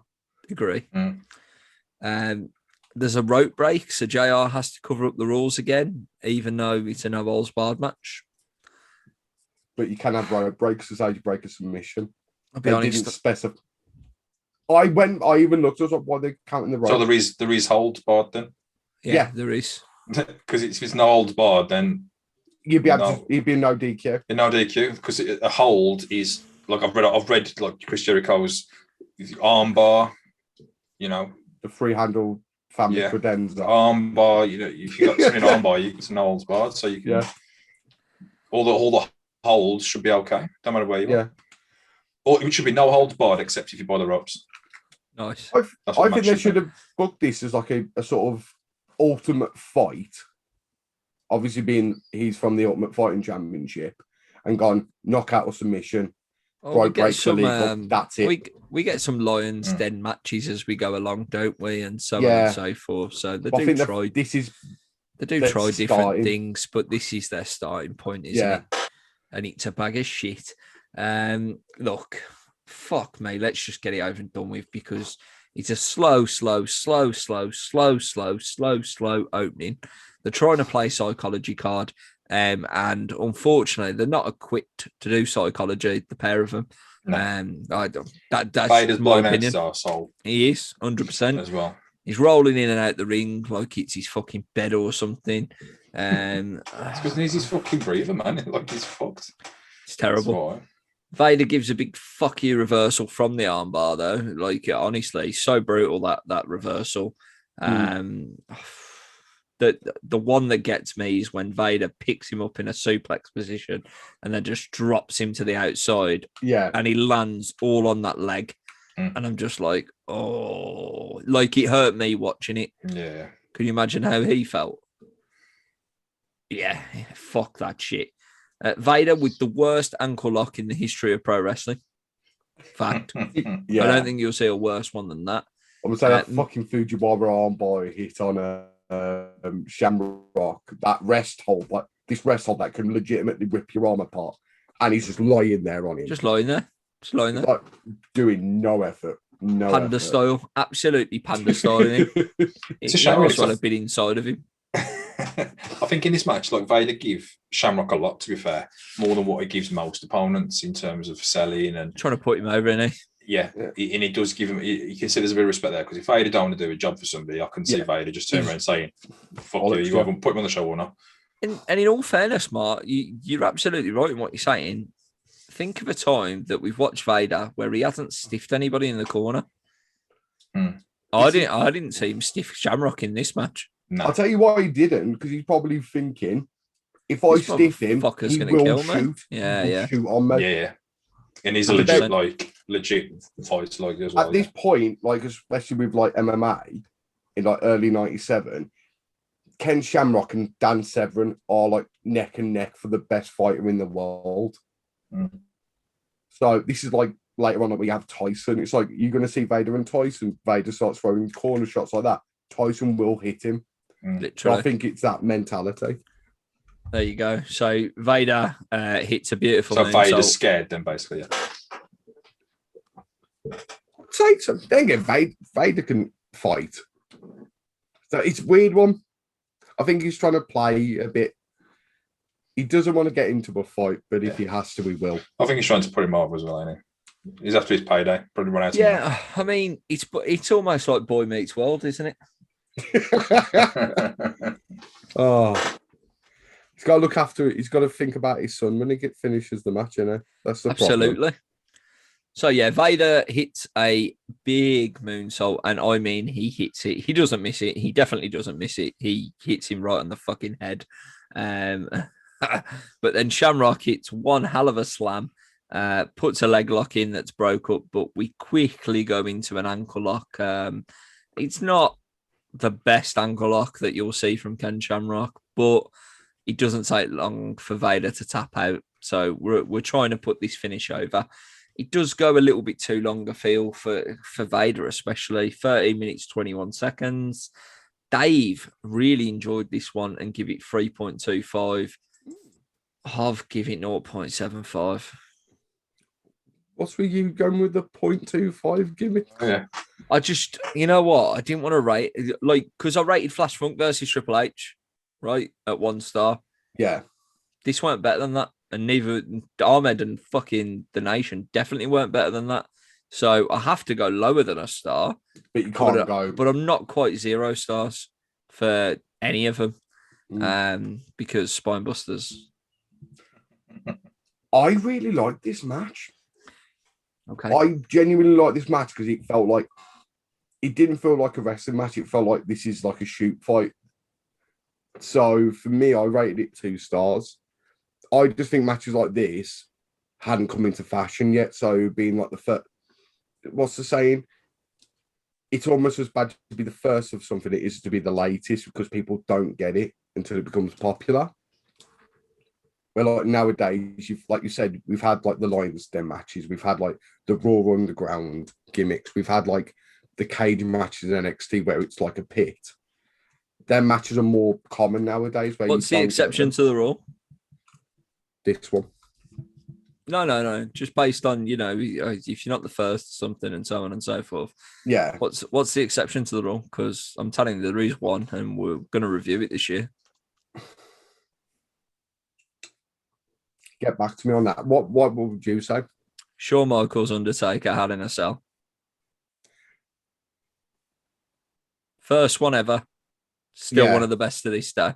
Agree. Mm. There's a rope break, so JR has to cover up the rules again, even though it's a no holds barred match. But you can have rope breaks as you break a submission. I'll be They honest. didn't specify. I even looked at why they're counting the rope. So there is holds barred then? Yeah, there is. Because if it's no holds barred, then You'd be no DQ. in no DQ. Because a hold is like I've read like Chris Jericho's arm bar, The free handle family credenza. Arm bar, if you got something arm bar, it's no holds barred. So you can all the holds should be okay. Don't matter where you are. Or it should be no holds barred except if you buy the ropes. Nice. I think they should have booked this as like a sort of ultimate fight. Obviously, being he's from the Ultimate Fighting Championship, and gone knockout or submission. Oh, break the league up, that's it. We get some Lions Den matches as we go along, don't we? And so on and so forth. So they I do think try. They try different things, but this is their starting point, isn't it? And it's a bag of shit. Look, fuck me. Let's just get it over and done with because it's a slow opening. They're trying to play psychology card. And unfortunately, they're not equipped to do psychology, the pair of them. I don't. That's Vader's my blown opinion. out our soul. He is 100% as well. He's rolling in and out the ring like it's his fucking bed or something. It's because he's his fucking breather, man. Like he's fucked. It's terrible. Vader gives a big fuck you reversal from the armbar, though. Like honestly, so brutal that reversal. The one that gets me is when Vader picks him up in a suplex position and then just drops him to the outside. Yeah. And he lands all on that leg. And I'm just like, oh, like it hurt me watching it. Yeah. Can you imagine how he felt? Yeah, fuck that shit. Vader with the worst ankle lock in the history of pro wrestling. Fact. Yeah. I don't think you'll see a worse one than that. I'm going to say that fucking Fujiwara armbar hit on a Shamrock, that rest hold, like this rest hold that can legitimately rip your arm apart, and he's just lying there on him. Just lying there. Like doing no effort. Panda style. Absolutely panda style in him. It's a shame. As well have been inside of him. I think in this match, like Vader give Shamrock a lot, to be fair, more than what he gives most opponents in terms of selling and trying to put him over, isn't he? Yeah, and he does give him. He considers a bit of respect there because if Vader don't want to do a job for somebody, I can see Vader just turn around saying, "Fuck you, you haven't put him on the show or not." And in all fairness, Mark, you're absolutely right in what you're saying. Think of a time that we've watched Vader where he hasn't stiffed anybody in the corner. I didn't see him stiff Shamrock in this match. No. I'll tell you why he didn't, because he's probably thinking, if I stiff him, he will shoot. Shoot on me. Yeah. And he's a legit fight like as well. At this point, like especially with like MMA in like early '97, Ken Shamrock and Dan Severn are like neck and neck for the best fighter in the world. So this is like later on that we have Tyson. It's like you're going to see Vader and Tyson. Vader starts throwing corner shots like that. Tyson will hit him. Literally. So I think it's that mentality. There you go. So Vader hits a beautiful. So Vader's scared then, basically. Say something. Then again, Vader can fight. So it's a weird one. I think he's trying to play a bit. He doesn't want to get into a fight, but if he has to, he will. I think he's trying to put him over as well, isn't he? He's after his payday. Probably run out. Yeah, I mean, it's almost like Boy Meets World, isn't it? Oh, he's got to look after it. He's got to think about his son when he finishes the match. You know, that's the absolutely. problem. So yeah, Vader hits a big moonsault, and I mean, he hits it. He doesn't miss it. He definitely doesn't miss it. He hits him right on the fucking head. But then Shamrock hits one hell of a slam, puts a leg lock in that's broke up, but we quickly go into an ankle lock. It's not the best ankle lock that you'll see from Ken Shamrock, but it doesn't take long for Vader to tap out. So we're trying to put this finish over. It does go a little bit too long, I feel, for Vader, especially 13 minutes, 21 seconds. Dave really enjoyed this one and give it 3.25. I've given it 0.75. What's with you going with the 0.25 gimmick? Yeah. I just, you know what? I didn't want to rate, like, because I rated Flash Funk versus Triple H, right, at 1 star. Yeah. This weren't better than that. And neither Ahmed and fucking The Nation definitely weren't better than that. So I have to go lower than a star. But you can't go. But I'm not quite 0 stars for any of them. Because Spinebusters. I really like this match. Okay. I genuinely like this match because it felt like it didn't feel like a wrestling match. It felt like this is like a shoot fight. So for me, I rated it 2 stars. I just think matches like this hadn't come into fashion yet. So being like the first, what's the saying? It's almost as bad to be the first of something it is to be the latest because people don't get it until it becomes popular. Well, like nowadays, like you said, we've had like the Lions Den matches, we've had like the Raw Underground gimmicks, we've had like the cage matches in NXT where it's like a pit. Their matches are more common nowadays. What's the exception to the rule? This one. No. Just based on, you know, if you're not the first, something and so on and so forth. Yeah. What's the exception to the rule? Because I'm telling you, there is one, and we're going to review it this year. Get back to me on that. What would you say? Shawn Michaels, Undertaker, Hell in a Cell. First one ever. Still one of the best to this day.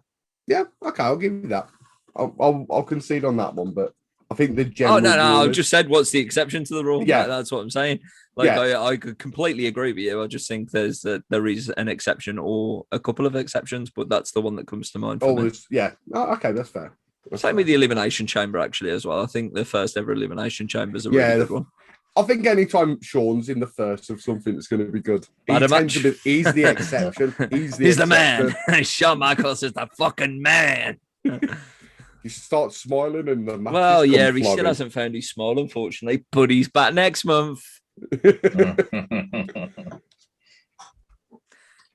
Yeah, okay, I'll give you that. I'll concede on that one, but I think the general. Oh no! I just said what's the exception to the rule. Yeah, that's what I'm saying. Like I could completely agree with you. I just think there is an exception or a couple of exceptions, but that's the one that comes to mind. Yeah. Oh, okay, that's fair. Same with the Elimination Chamber actually as well. I think the first ever Elimination Chamber is a really good one. I think anytime Sean's in the first of something, it's going to be good. He's the exception. He's the man. Shawn Michaels is the fucking man. He starts smiling and the match. Well, yeah, he still hasn't found his smile, unfortunately, but he's back next month.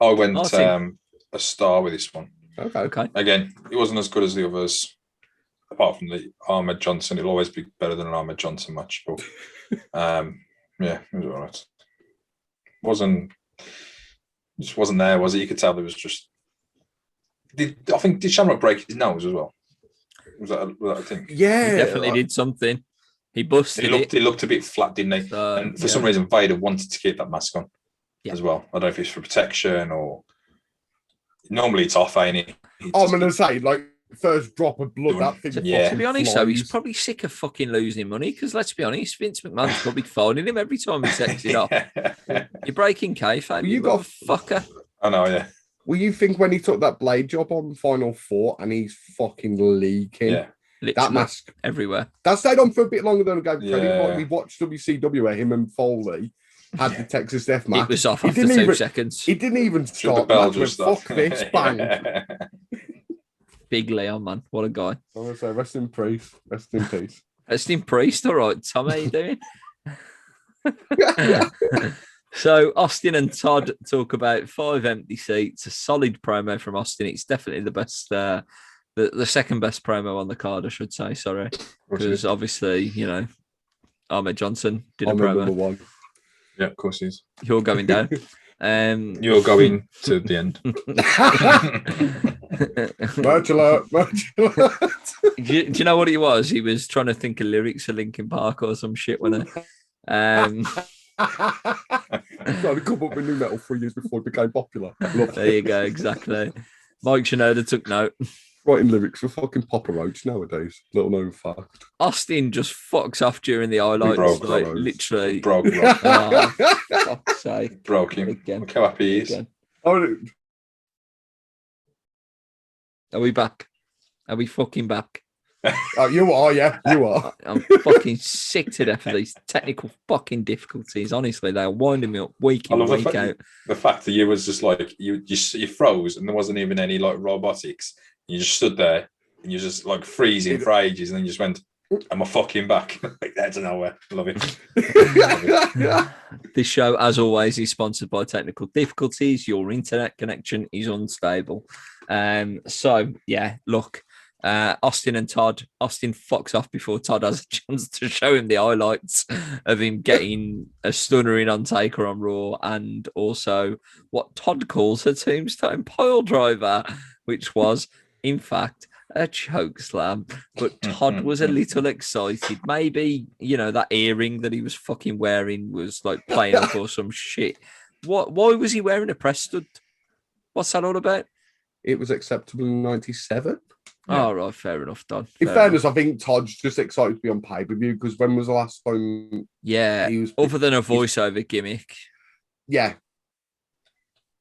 I went a star with this one. Okay. Again, it wasn't as good as the others, apart from the Ahmed Johnson. It'll always be better than an Ahmed Johnson match, but yeah, it was all right. Just wasn't there, was it? You could tell there was just. Did Shamrock break his nose as well? Was that a thing? Yeah, he definitely did something. He busted it. He looked a bit flat, didn't he? And for some reason, Vader wanted to keep that mask on as well. I don't know if it's for protection or. Normally it's off, ain't it? I'm going to say, like, first drop of blood, that thing. To be honest, though, he's probably sick of fucking losing money because, let's be honest, Vince McMahon's probably phoning him every time he takes it off. You're breaking kayfabe, you got a fucker. I know, yeah. Well, you think when he took that blade job on Final Four and he's fucking leaking? Yeah. That mask everywhere. That stayed on for a bit longer than I gave credit. Like, we watched WCW where him and Foley had the Texas Death Match. It was off after 2 seconds. He didn't even start. Fuck this, bang. Big Leon, man. What a guy. I'm going to say rest in peace. Rest in peace. Rest in peace. All right, Tom, how you doing? So Austin and Todd talk about 5 empty seats, a solid promo from Austin. It's definitely the best, the second best promo on the card, I should say. Sorry, because obviously, you know, Ahmed Johnson did a promo. Number 1. Yeah, of course he is. You're going down. You're going to the end. Merch alert. Do you know what he was? He was trying to think of lyrics for Linkin Park or some shit, wasn't he? Trying to come up with new metal 3 years before it became popular. There you go, exactly. Mike Shinoda took note. Writing lyrics for fucking Papa Roach nowadays. Little known fact. Austin just fucks off during the highlights. Literally. Broke fuck's sake. Broke him. Again. Look how happy he is. Oh, are we back? Are we fucking back? Oh, you are, yeah. You are. I'm fucking sick to death of these technical fucking difficulties. Honestly, they're winding me up week in, week out. The fact that you was just like, you froze and there wasn't even any like robotics. You just stood there and you just like freezing for ages and then you just went, And my fucking back. That's nowhere. Love it. This show, as always, is sponsored by Technical Difficulties. Your internet connection is unstable. So, yeah, look, Austin and Todd. Austin fucks off before Todd has a chance to show him the highlights of him getting a stunner in on Taker on Raw, and also what Todd calls a tombstone pile driver, which was, in fact, a choke slam. But Todd was a little excited. Maybe, that earring that he was fucking wearing was like playing up or some shit. Why was he wearing a press stud? What's that all about? It was acceptable in 97. Yeah. Oh, right, fair enough, Don. In fairness, I think Todd's just excited to be on pay-per-view, because when was the last time? Yeah, he was other than a voiceover gimmick. Yeah.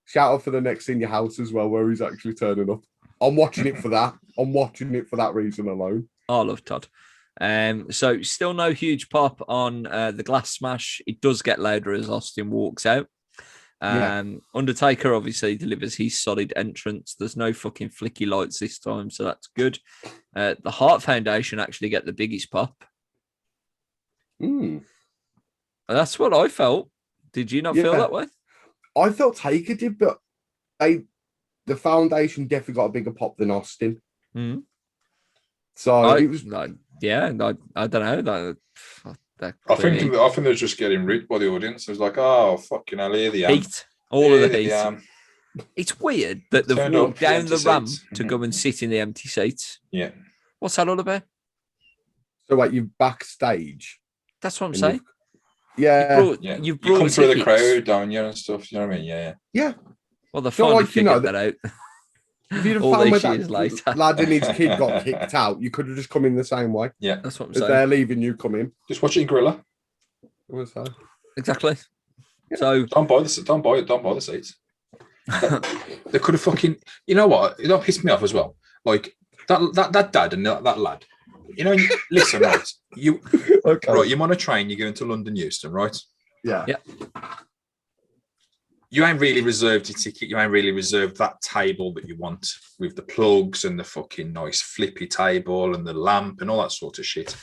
Shout out for the next in your house as well, where he's actually turning up. I'm watching it for that. I'm watching it for that reason alone. I love Todd. So still no huge pop on the glass smash. It does get louder as Austin walks out. Undertaker obviously delivers his solid entrance. There's no fucking flicky lights this time, so that's good. The Hart Foundation actually get the biggest pop. That's what I felt. Did you not feel that way? I felt Taker did, but the Foundation definitely got a bigger pop than Austin. So it was I don't know. I think they're just getting ripped by the audience. It was like, oh, fucking hell, here the heat. All of the heat. It's weird that they've walked down the ramp to go and sit in the empty seats. Yeah. What's that all about? So, like, you backstage. That's what I'm saying. You come through the crowd, don't you, and stuff. You know what I mean? Yeah. Well, they finally figured that out. If you'd have found where that lad and his kid got kicked out, you could have just come in the same way. Yeah, that's what I'm saying. If they're leaving, you come in. Just watch it in Gorilla. What's that? Exactly. Yeah. So don't buy the seats. They could have fucking. You know what? That pissed me off as well. Like that dad and that lad. Listen, right? Right? You're on a train. You're going to London Euston, right? Yeah. You ain't really reserved your ticket. You ain't really reserved that table that you want with the plugs and the fucking nice flippy table and the lamp and all that sort of shit.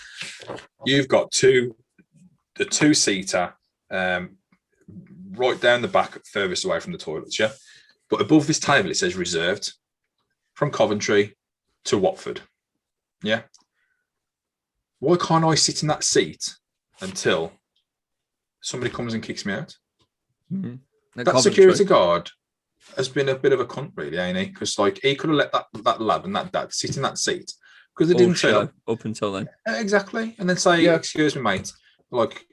You've got the two-seater right down the back, furthest away from the toilets, yeah? But above this table, it says reserved from Coventry to Watford, yeah? Why can't I sit in that seat until somebody comes and kicks me out? Mm-hmm. That security guard has been a bit of a cunt, really, ain't he? Because he could have let that lad and that dad sit in that seat because they didn't turn up until then. Exactly, and then say, "Excuse me, mate." Like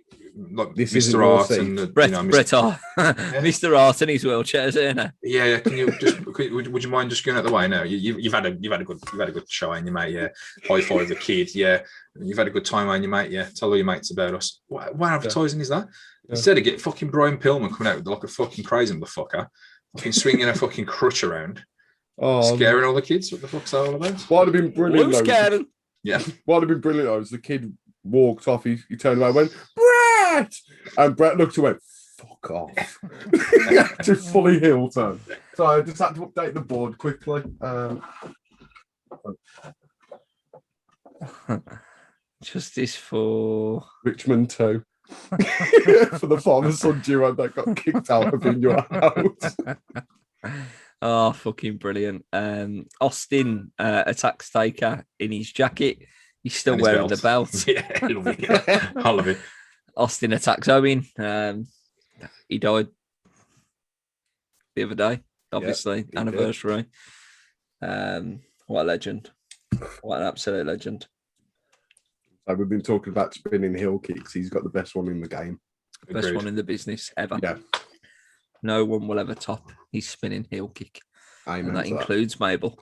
this Mr. Hart and Bret Hart, Mr. Hart in his wheelchair, isn't it? Yeah. Can you just? Would you mind just going out the way now? You've had a good show, ain't you, mate? Yeah. High five the kid. Yeah. You've had a good time, ain't you, mate? Yeah. Tell all your mates about us. What advertising is that? Yeah. Instead of get fucking Brian Pillman coming out with like a fucking crazy motherfucker, fucking swinging a fucking crutch around, scaring all the kids. What the fuck's that all about? What would have been brilliant? Yeah. What would have been brilliant though is the kid walked off. He turned around, and went Brett, and Brett looked and went, "Fuck off!" Just fully heel turn. So I just had to update the board quickly. Justice for Richmond 2. For the father-son duo that got kicked out of in your house. Oh, fucking brilliant. Austin attacks Taker in his jacket. He's still wearing the belt. Yeah, I love it. Austin attacks Owen. He died the other day, obviously, anniversary. What a legend. What an absolute legend. We've been talking about spinning heel kicks. He's got the best one in the game. Best one in the business ever. Yeah. No one will ever top his spinning heel kick. And that includes Mabel.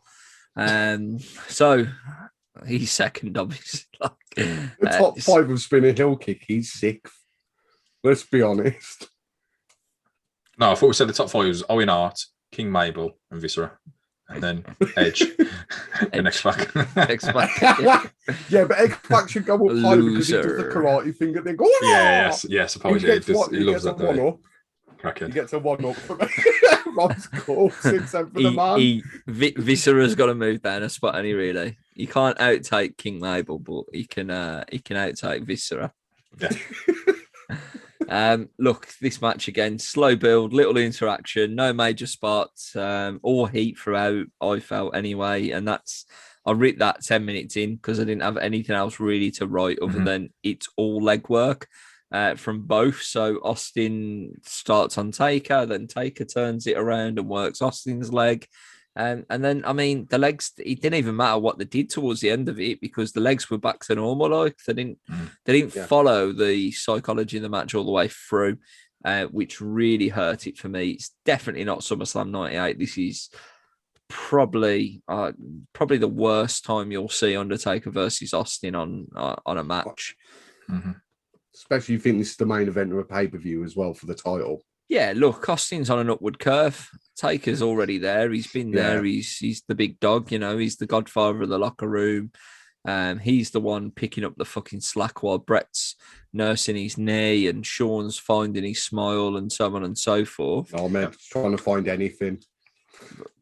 So he's second, obviously. The top 5 of spinning heel kick, he's 6th. Let's be honest. No, I thought we said the top 5 was Owen Hart, King Mabel, and Viscera. And then Edge and X-Pac. Yeah, but X-Pac should go up higher because he does the karate thing and then go, yeah, suppose he loves that, though. He gets a 1-up for me. Rob's cool, 6 for the man. Viscera's got to move down a spot, and he really. You can't outtake King Mabel, but he can outtake Viscera. Yeah. Look, this match again, slow build, little interaction, no major spots, all heat throughout, I felt anyway. And I writ that 10 minutes in because I didn't have anything else really to write other than it's all leg work from both. So Austin starts on Taker, then Taker turns it around and works Austin's leg. And then, I mean, the legs, it didn't even matter what they did towards the end of it because the legs were back to normal. Like they didn't follow the psychology of the match all the way through, which really hurt it for me. It's definitely not SummerSlam 98. This is probably the worst time you'll see Undertaker versus Austin on a match. Especially if you think this is the main event of a pay-per-view as well for the title. Yeah, look, Austin's on an upward curve. Taker's already there. He's been there. He's the big dog, you know. He's the godfather of the locker room. He's the one picking up the fucking slack while Brett's nursing his knee and Sean's finding his smile and so on and so forth. Oh, man, trying to find anything.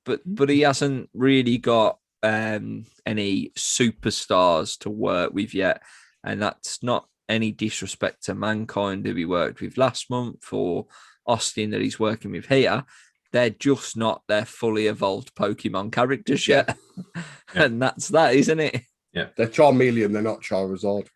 But he hasn't really got any superstars to work with yet. And that's not any disrespect to Mankind who he worked with last month or Austin that he's working with here. They're just not their fully evolved Pokemon characters yet. And that's that, isn't it? Yeah. They're Charmeleon, they're not Charizard.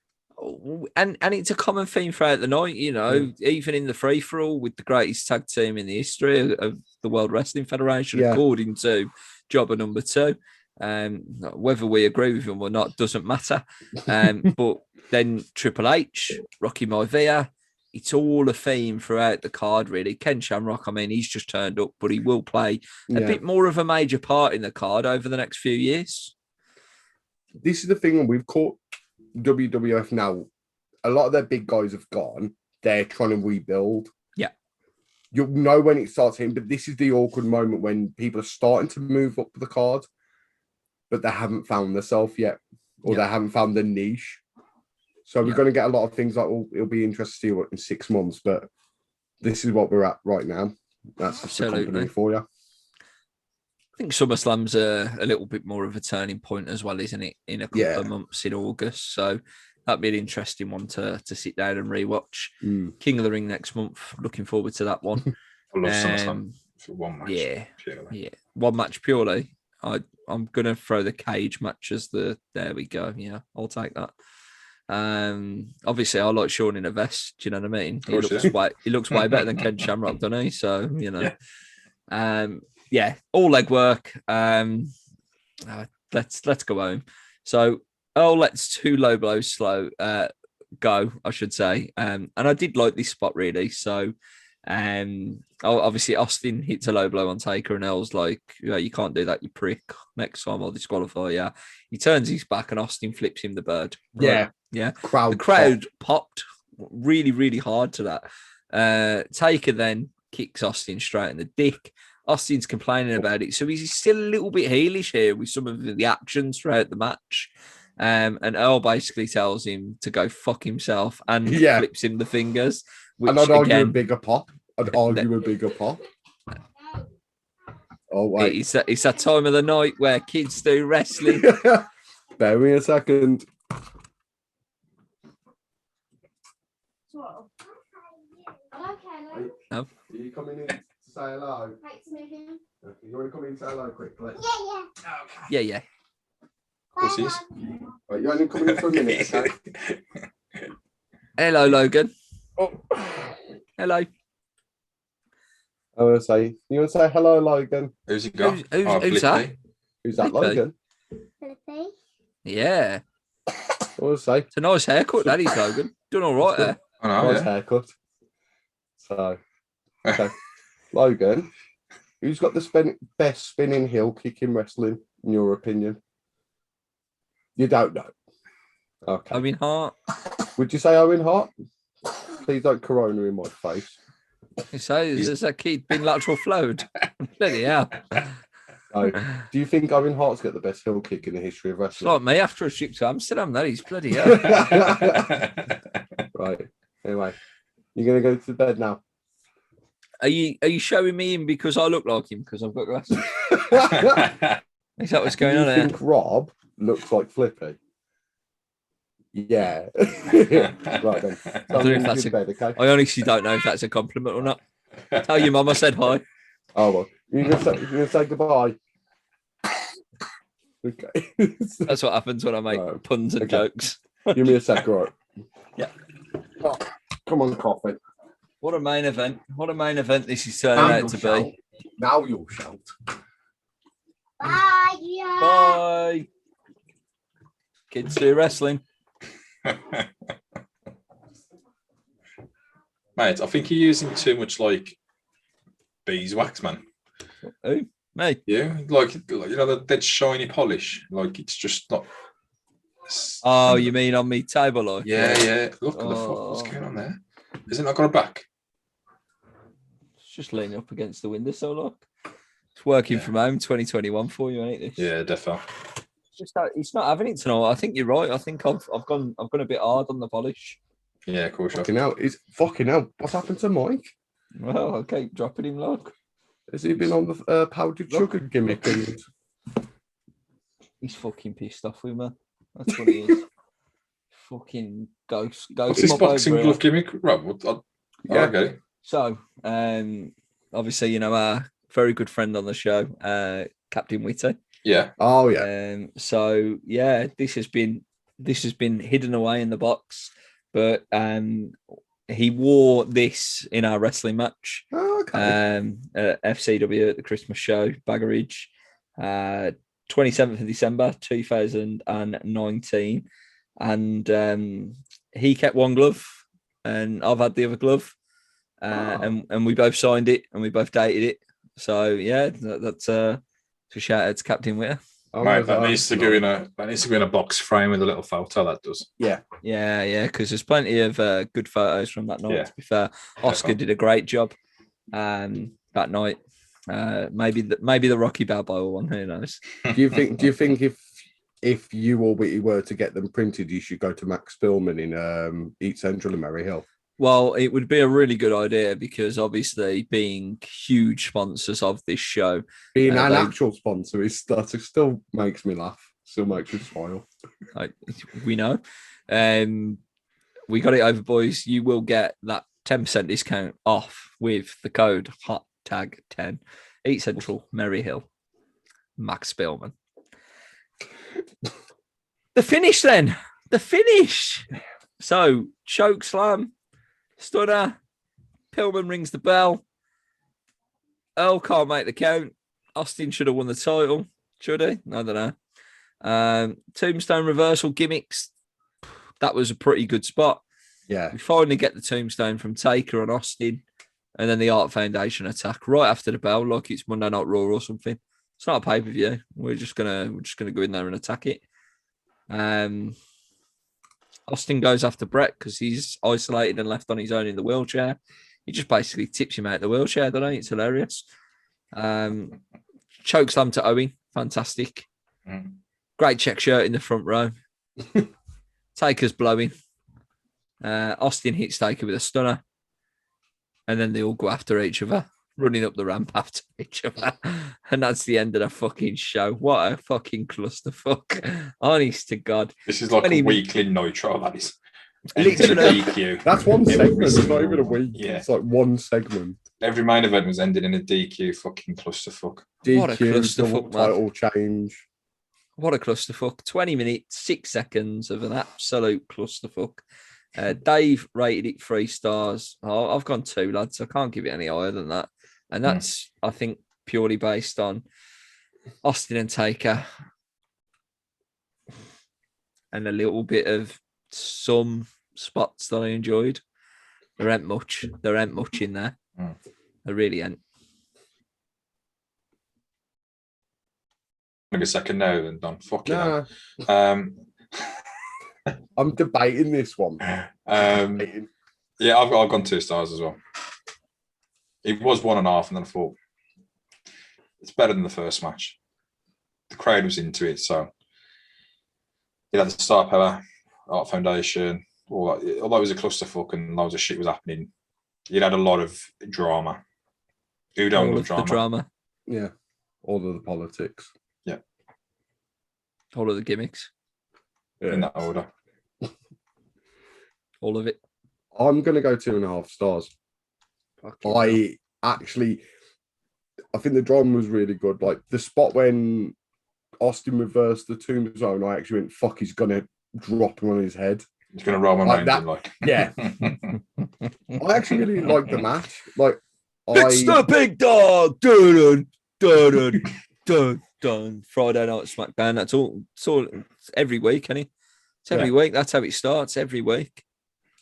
And it's a common theme throughout the night, you know, even in the free-for-all with the greatest tag team in the history of the World Wrestling Federation, according to Jobber number 2. Whether we agree with him or not doesn't matter. But then Triple H, Rocky Moyer, it's all a theme throughout the card, really. Ken Shamrock, I mean, he's just turned up, but he will play a bit more of a major part in the card over the next few years. This is the thing, we've caught WWF now. A lot of their big guys have gone. They're trying to rebuild. Yeah. You'll know when it starts hitting, but this is the awkward moment when people are starting to move up the card, but they haven't found themselves yet, or they haven't found their niche. So we're going to get a lot of things like, it'll be interesting to see what in 6 months, but this is what we're at right now. That's just the company for you. I think SummerSlam's a little bit more of a turning point as well, isn't it? In a couple of months in August. So that'd be an interesting one to sit down and rewatch. King of the Ring next month. Looking forward to that one. I love SummerSlam for one match. Yeah. One match purely. I'm gonna throw the cage match as there we go. Yeah, I'll take that. Obviously I like Sean in a vest, do you know what I mean? He looks way better than Ken Shamrock, doesn't he? So, you know. All leg work. Let's go home. So let's 2 low blows slow go, I should say. And I did like this spot really. So obviously Austin hits a low blow on Taker and L's like, you can't do that, you prick. Next time I'll disqualify you. He turns his back and Austin flips him the bird. Right? Yeah. The crowd popped really, really hard to that. Taker then kicks Austin straight in the dick. Austin's complaining about it. So he's still a little bit heelish here with some of the actions throughout the match. And Earl basically tells him to go fuck himself and flips him the fingers. And I'd argue a bigger pop. Oh, wait. It's that time of the night where kids do wrestling. Bear me a second. No. Are you coming in to say hello? You want to come in and say hello quickly? Yeah. Yeah. Pussies. Right, you only coming in for a minute, okay? Hello, Logan. Oh. Hello. I want to say, you want to say hello, Logan? Who's he got? Who's that? Who's that, Logan? Flippy. Yeah. I want to say. It's a nice haircut, that is, Logan. Doing all right there. Nice haircut. So, okay. Logan, who's got the best spinning heel kick in wrestling, in your opinion? You don't know. Okay. Owen Hart. Would you say Owen Hart? Please don't corona in my face. You say, has that kid been lateral flowed? Bloody hell. So, do you think Owen Hart's got the best heel kick in the history of wrestling? It's like me after a trip to Amsterdam, that is bloody hell. Right. Anyway, you're going to go to bed now. Are you showing me him because I look like him because I've got glasses? Is that what's going on here? Do you think Rob looks like Flippy. Yeah. Right then. I don't know if that's okay? I honestly don't know if that's a compliment or not. Tell your mum I said hi. Oh well. You're gonna say goodbye. Okay. That's what happens when I make puns and jokes. Give me a sec, right? Yeah. Oh, come on, coffee. What a main event. What a main event this is turning out to be. Now you'll shout. Bye. Bye. Kids do wrestling. Mate, I think you're using too much like beeswax, man. Who? Me? Yeah, like you know the dead shiny polish. Like it's just not. Oh, you mean on me table? Like? Yeah. Look at the fuck. What's going on there? Isn't that got a back? It's just leaning up against the window. So look, it's working from home. 2021 for you, ain't it? Yeah, definitely. It's not having it tonight. I think you're right. I think I've gone a bit hard on the polish. Yeah, of course. Fucking hell. What's happened to Mike? Well, I keep dropping him, look. Has he been on the powdered sugar gimmick? And... He's fucking pissed off with me. That's what he is. Fucking ghost. What's this boxing glove gimmick, Rob? Yeah. Okay. So, obviously, you know, our very good friend on the show, Captain Whitty. Yeah. Oh yeah. So yeah, this has been hidden away in the box, but he wore this in our wrestling match. Oh, okay. At FCW at the Christmas show, Baggeridge, 27th of December 2019, and he kept one glove, and I've had the other glove, and we both signed it, and we both dated it. So yeah, that's to shout out to Captain Whitty. Mate, that needs to go in a box frame with a little photo. That does. Yeah, because there's plenty of good photos from that night. Yeah. To be fair, Oscar did a great job that night. Maybe the Rocky Balboa one. Who knows? Do you think if you or Whitty were to get them printed, you should go to Max Spillman in East Central and Mary Hill? Well, it would be a really good idea because obviously being huge sponsors of this show. Being an actual sponsor still makes me laugh. Still makes me smile. We know. We got it over, boys. You will get that 10% discount off with the code HOTTAG10. East Central, Mary Hill, Max Spillman. The finish then. The finish. So, choke slam. Stunner. Pillman rings the bell. Earl can't make the count. Austin should have won the title. Should he? I don't know. Tombstone reversal gimmicks. That was a pretty good spot. Yeah. We finally get the tombstone from Taker on Austin. And then the Art Foundation attack right after the bell, like it's Monday Night Raw or something. It's not a pay-per-view. We're just gonna go in there and attack it. Austin goes after Brett because he's isolated and left on his own in the wheelchair. He just basically tips him out the wheelchair, don't he? It's hilarious. Chokeslam to Owen. Fantastic. Great check shirt in the front row. Taker's blowing. Austin hits Taker with a stunner. And then they all go after each other, running up the ramp after each other. And that's the end of the fucking show. What a fucking clusterfuck. Honest to God. This is like a weekly Nitro, that is. Literally. DQ. That's one segment. It's not even a week. Yeah. It's like one segment. Every main event was ended in a DQ fucking clusterfuck. What a DQ, clusterfuck, man. title change. What a clusterfuck. 20 minutes, 6 seconds of an absolute clusterfuck. Dave rated it 3 stars. Oh, I've gone 2, lads. I can't give it any higher than that. And that's, I think, purely based on Austin and Taker and a little bit of some spots that I enjoyed. There ain't much. There ain't much in there. There really ain't. Maybe a second now, then done. Fuck Nah. it. I'm debating this one. Yeah, I've gone 2 stars as well. It was 1.5, and then I thought it's better than the first match. The crowd was into it, so you had the star power, Art Foundation, all that. Although it was a clusterfuck and loads of shit was happening, you had a lot of drama. Who don't love drama? The drama. Yeah. All of the politics. Yeah. All of the gimmicks. in that order. All of it. I'm going to go 2.5 stars. I think the drama was really good. Like the spot when Austin reversed the tombstone, I actually went, fuck, he's going to drop him on his head. He's going to roll my mind in, like. Yeah. I actually really liked the match. Like, It's the big dog. Dun, dun, dun, dun, dun. Friday night SmackDown. That's all. It's every week, isn't it? It's every week. That's how it starts every week.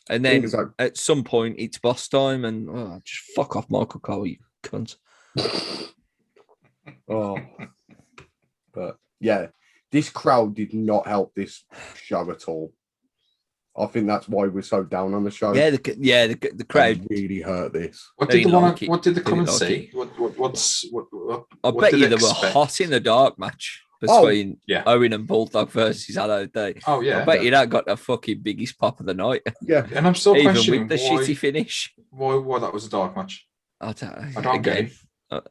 And then at some point, it's boss time, and just fuck off, Michael Cole, you cunt. But yeah, this crowd did not help this show at all. I think that's why we're so down on the show. Yeah, the crowd really hurt this. What did they come and see? I bet you they were hot in the dark match between Owen and Bulldog versus LOD. Oh yeah, I bet you that got the fucking biggest pop of the night. Yeah, and I'm still even questioning with the shitty finish. Why that was a dark match? I don't get again. it.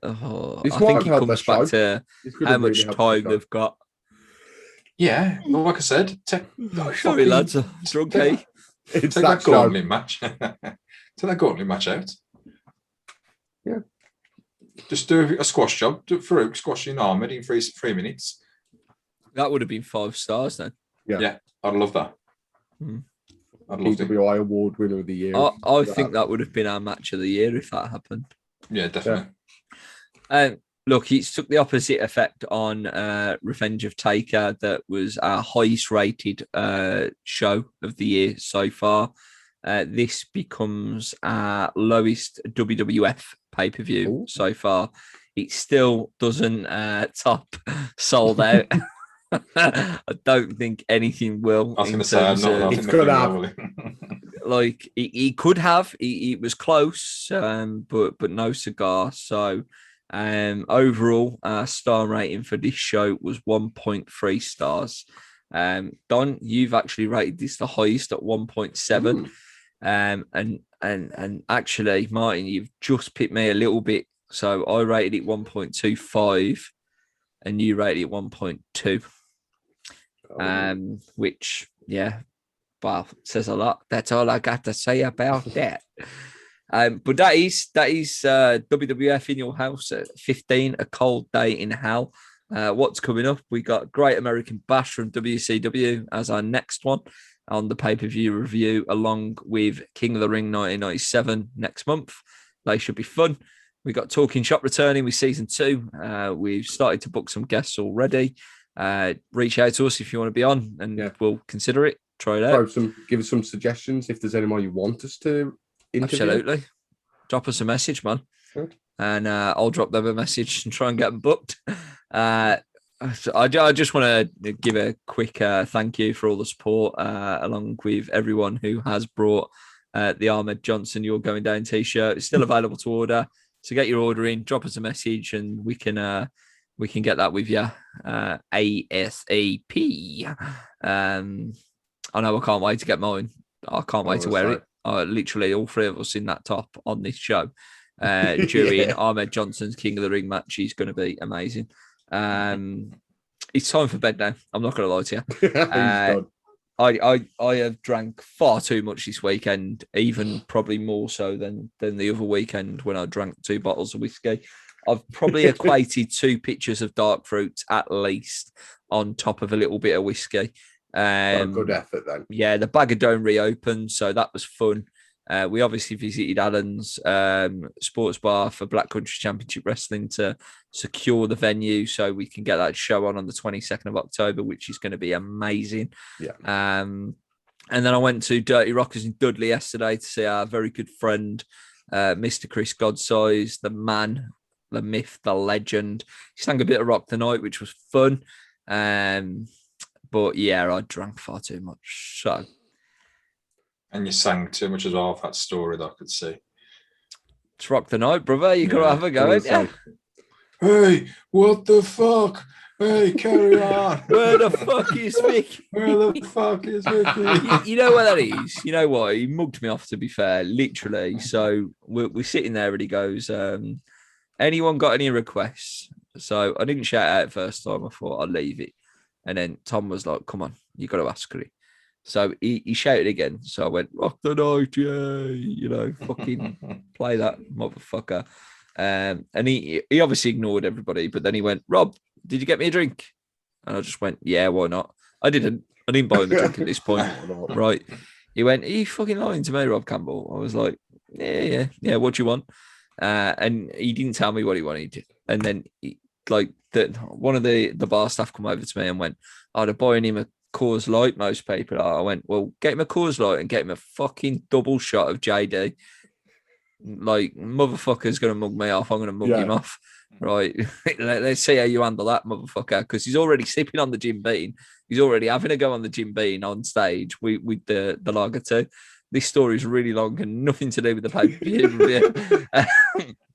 I think it comes back to how much time they've got. Yeah, well, like I said, sorry lads, drunk. Take that Gauntlet match. Take that Gauntlet match out. Yeah. Just do a squash job. Do Farouk squashing Ahmed in 3 minutes. That would have been 5 stars then. Yeah, I'd love that. I'd love to be PWI Award winner of the year. I think that would have been our match of the year if that happened. Yeah, definitely. Look, it's took the opposite effect on Revenge of Taker. That was our highest rated show of the year so far. This becomes our lowest WWF pay-per-view so far. It still doesn't top sold out. I don't think anything will. I was going to say, it's good have. Like he could have. He was close, but no cigar. So. Overall, our star rating for this show was 1.3 stars. Don, you've actually rated this the highest at 1.7. And actually, Martin, you've just picked me a little bit. So I rated it 1.25, and you rated it 1.2. Which, well, says a lot. That's all I got to say about that. But that is WWF in your house at 15, a cold day in hell. What's coming up? We got Great American Bash from WCW as our next one on the pay-per-view review, along with King of the Ring 1997 next month. They should be fun. We got Talking Shop returning with season 2. We've started to book some guests already. Reach out to us if you want to be on, and we'll consider it. Try it out. Give us some suggestions if there's anyone you want us to interview. Absolutely. Drop us a message, man. Good. And I'll drop them a message and try and get them booked. I just want to give a quick thank you for all the support, along with everyone who has brought the Ahmed Johnson You're Going Down t-shirt. It's still available to order. So get your order in, drop us a message, and we can get that with you ASAP. I know I can't wait to get mine. I can't wait to wear it. Literally all 3 of us in that top on this show during Ahmed Johnson's King of the Ring match is going to be amazing. It's time for bed now. I'm not going to lie to you. I have drank far too much this weekend, even probably more so than the other weekend when I drank 2 bottles of whiskey. I've probably equated 2 pitchers of dark fruits at least on top of a little bit of whiskey. Good effort then. Yeah, the Bag of Dome reopened, so that was fun. We obviously visited Alan's sports bar for Black Country Championship Wrestling to secure the venue so we can get that show on the 22nd of October, which is going to be amazing. Yeah. And then I went to Dirty Rockers in Dudley yesterday to see our very good friend, Mr. Chris Godsize, the man, the myth, the legend. He sang a bit of rock tonight, which was fun. But yeah, I drank far too much. So, and you sang too much as well of that story that I could see. It's rock the night, brother. You gotta have a go, ain't you? Hey, what the fuck? Hey, carry on. Where the fuck is Mick? Where the fuck is Mickey? You know what that is? You know what? He mugged me off, to be fair, literally. So we're sitting there and he goes, anyone got any requests? So I didn't shout out first time. I thought I'd leave it. And then Tom was like, come on, you got to ask her. So he shouted again. So I went, rock the night, yeah, fucking play that motherfucker. And he obviously ignored everybody, but then he went, Rob, did you get me a drink? And I just went, yeah, why not? I didn't buy him a drink at this point. Right. He went, are you fucking lying to me, Rob Campbell? I was like, yeah, what do you want? And he didn't tell me what he wanted. And then one of the bar staff come over to me and went, they're buying him a Coors Light, most people are. I went, well, get him a Coors Light and get him a fucking double shot of JD. Like, motherfucker's going to mug me off. I'm going to mug him off. Right. Let's see how you handle that, motherfucker. Because he's already sipping on the Jim Beam. He's already having a go on the Jim Beam on stage with the lager too. This story is really long and nothing to do with the pay-per-view.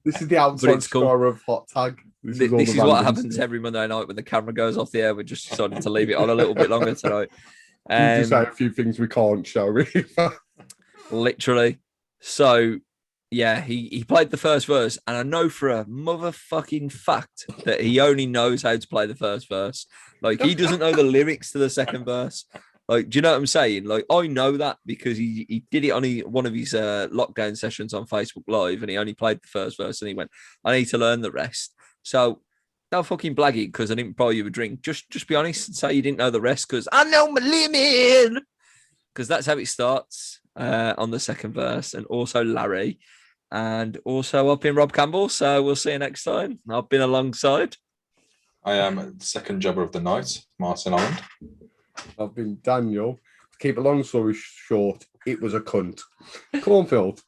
This is the outside score of Hot Tag. This is what happens every Monday night when the camera goes off the air. We're just deciding to leave it on a little bit longer tonight. You say a few things we can't show. Literally. So, yeah, he played the first verse, and I know for a motherfucking fact that he only knows how to play the first verse. Like, he doesn't know the lyrics to the second verse. Like, do you know what I'm saying? Like, I know that because he did it on one of his lockdown sessions on Facebook Live, and he only played the first verse, and he went, I need to learn the rest. So don't fucking blag it because I didn't buy you a drink. Just be honest and say you didn't know the rest because I know my limit. Because that's how it starts on the second verse. And also Larry. And also I've been Rob Campbell. So we'll see you next time. I've been alongside. I am second jobber of the night, Martin Holland. I've been Daniel. To keep a long story short, it was a cunt. Cornfield.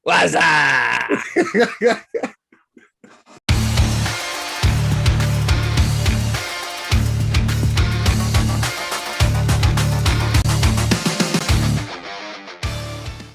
What's that?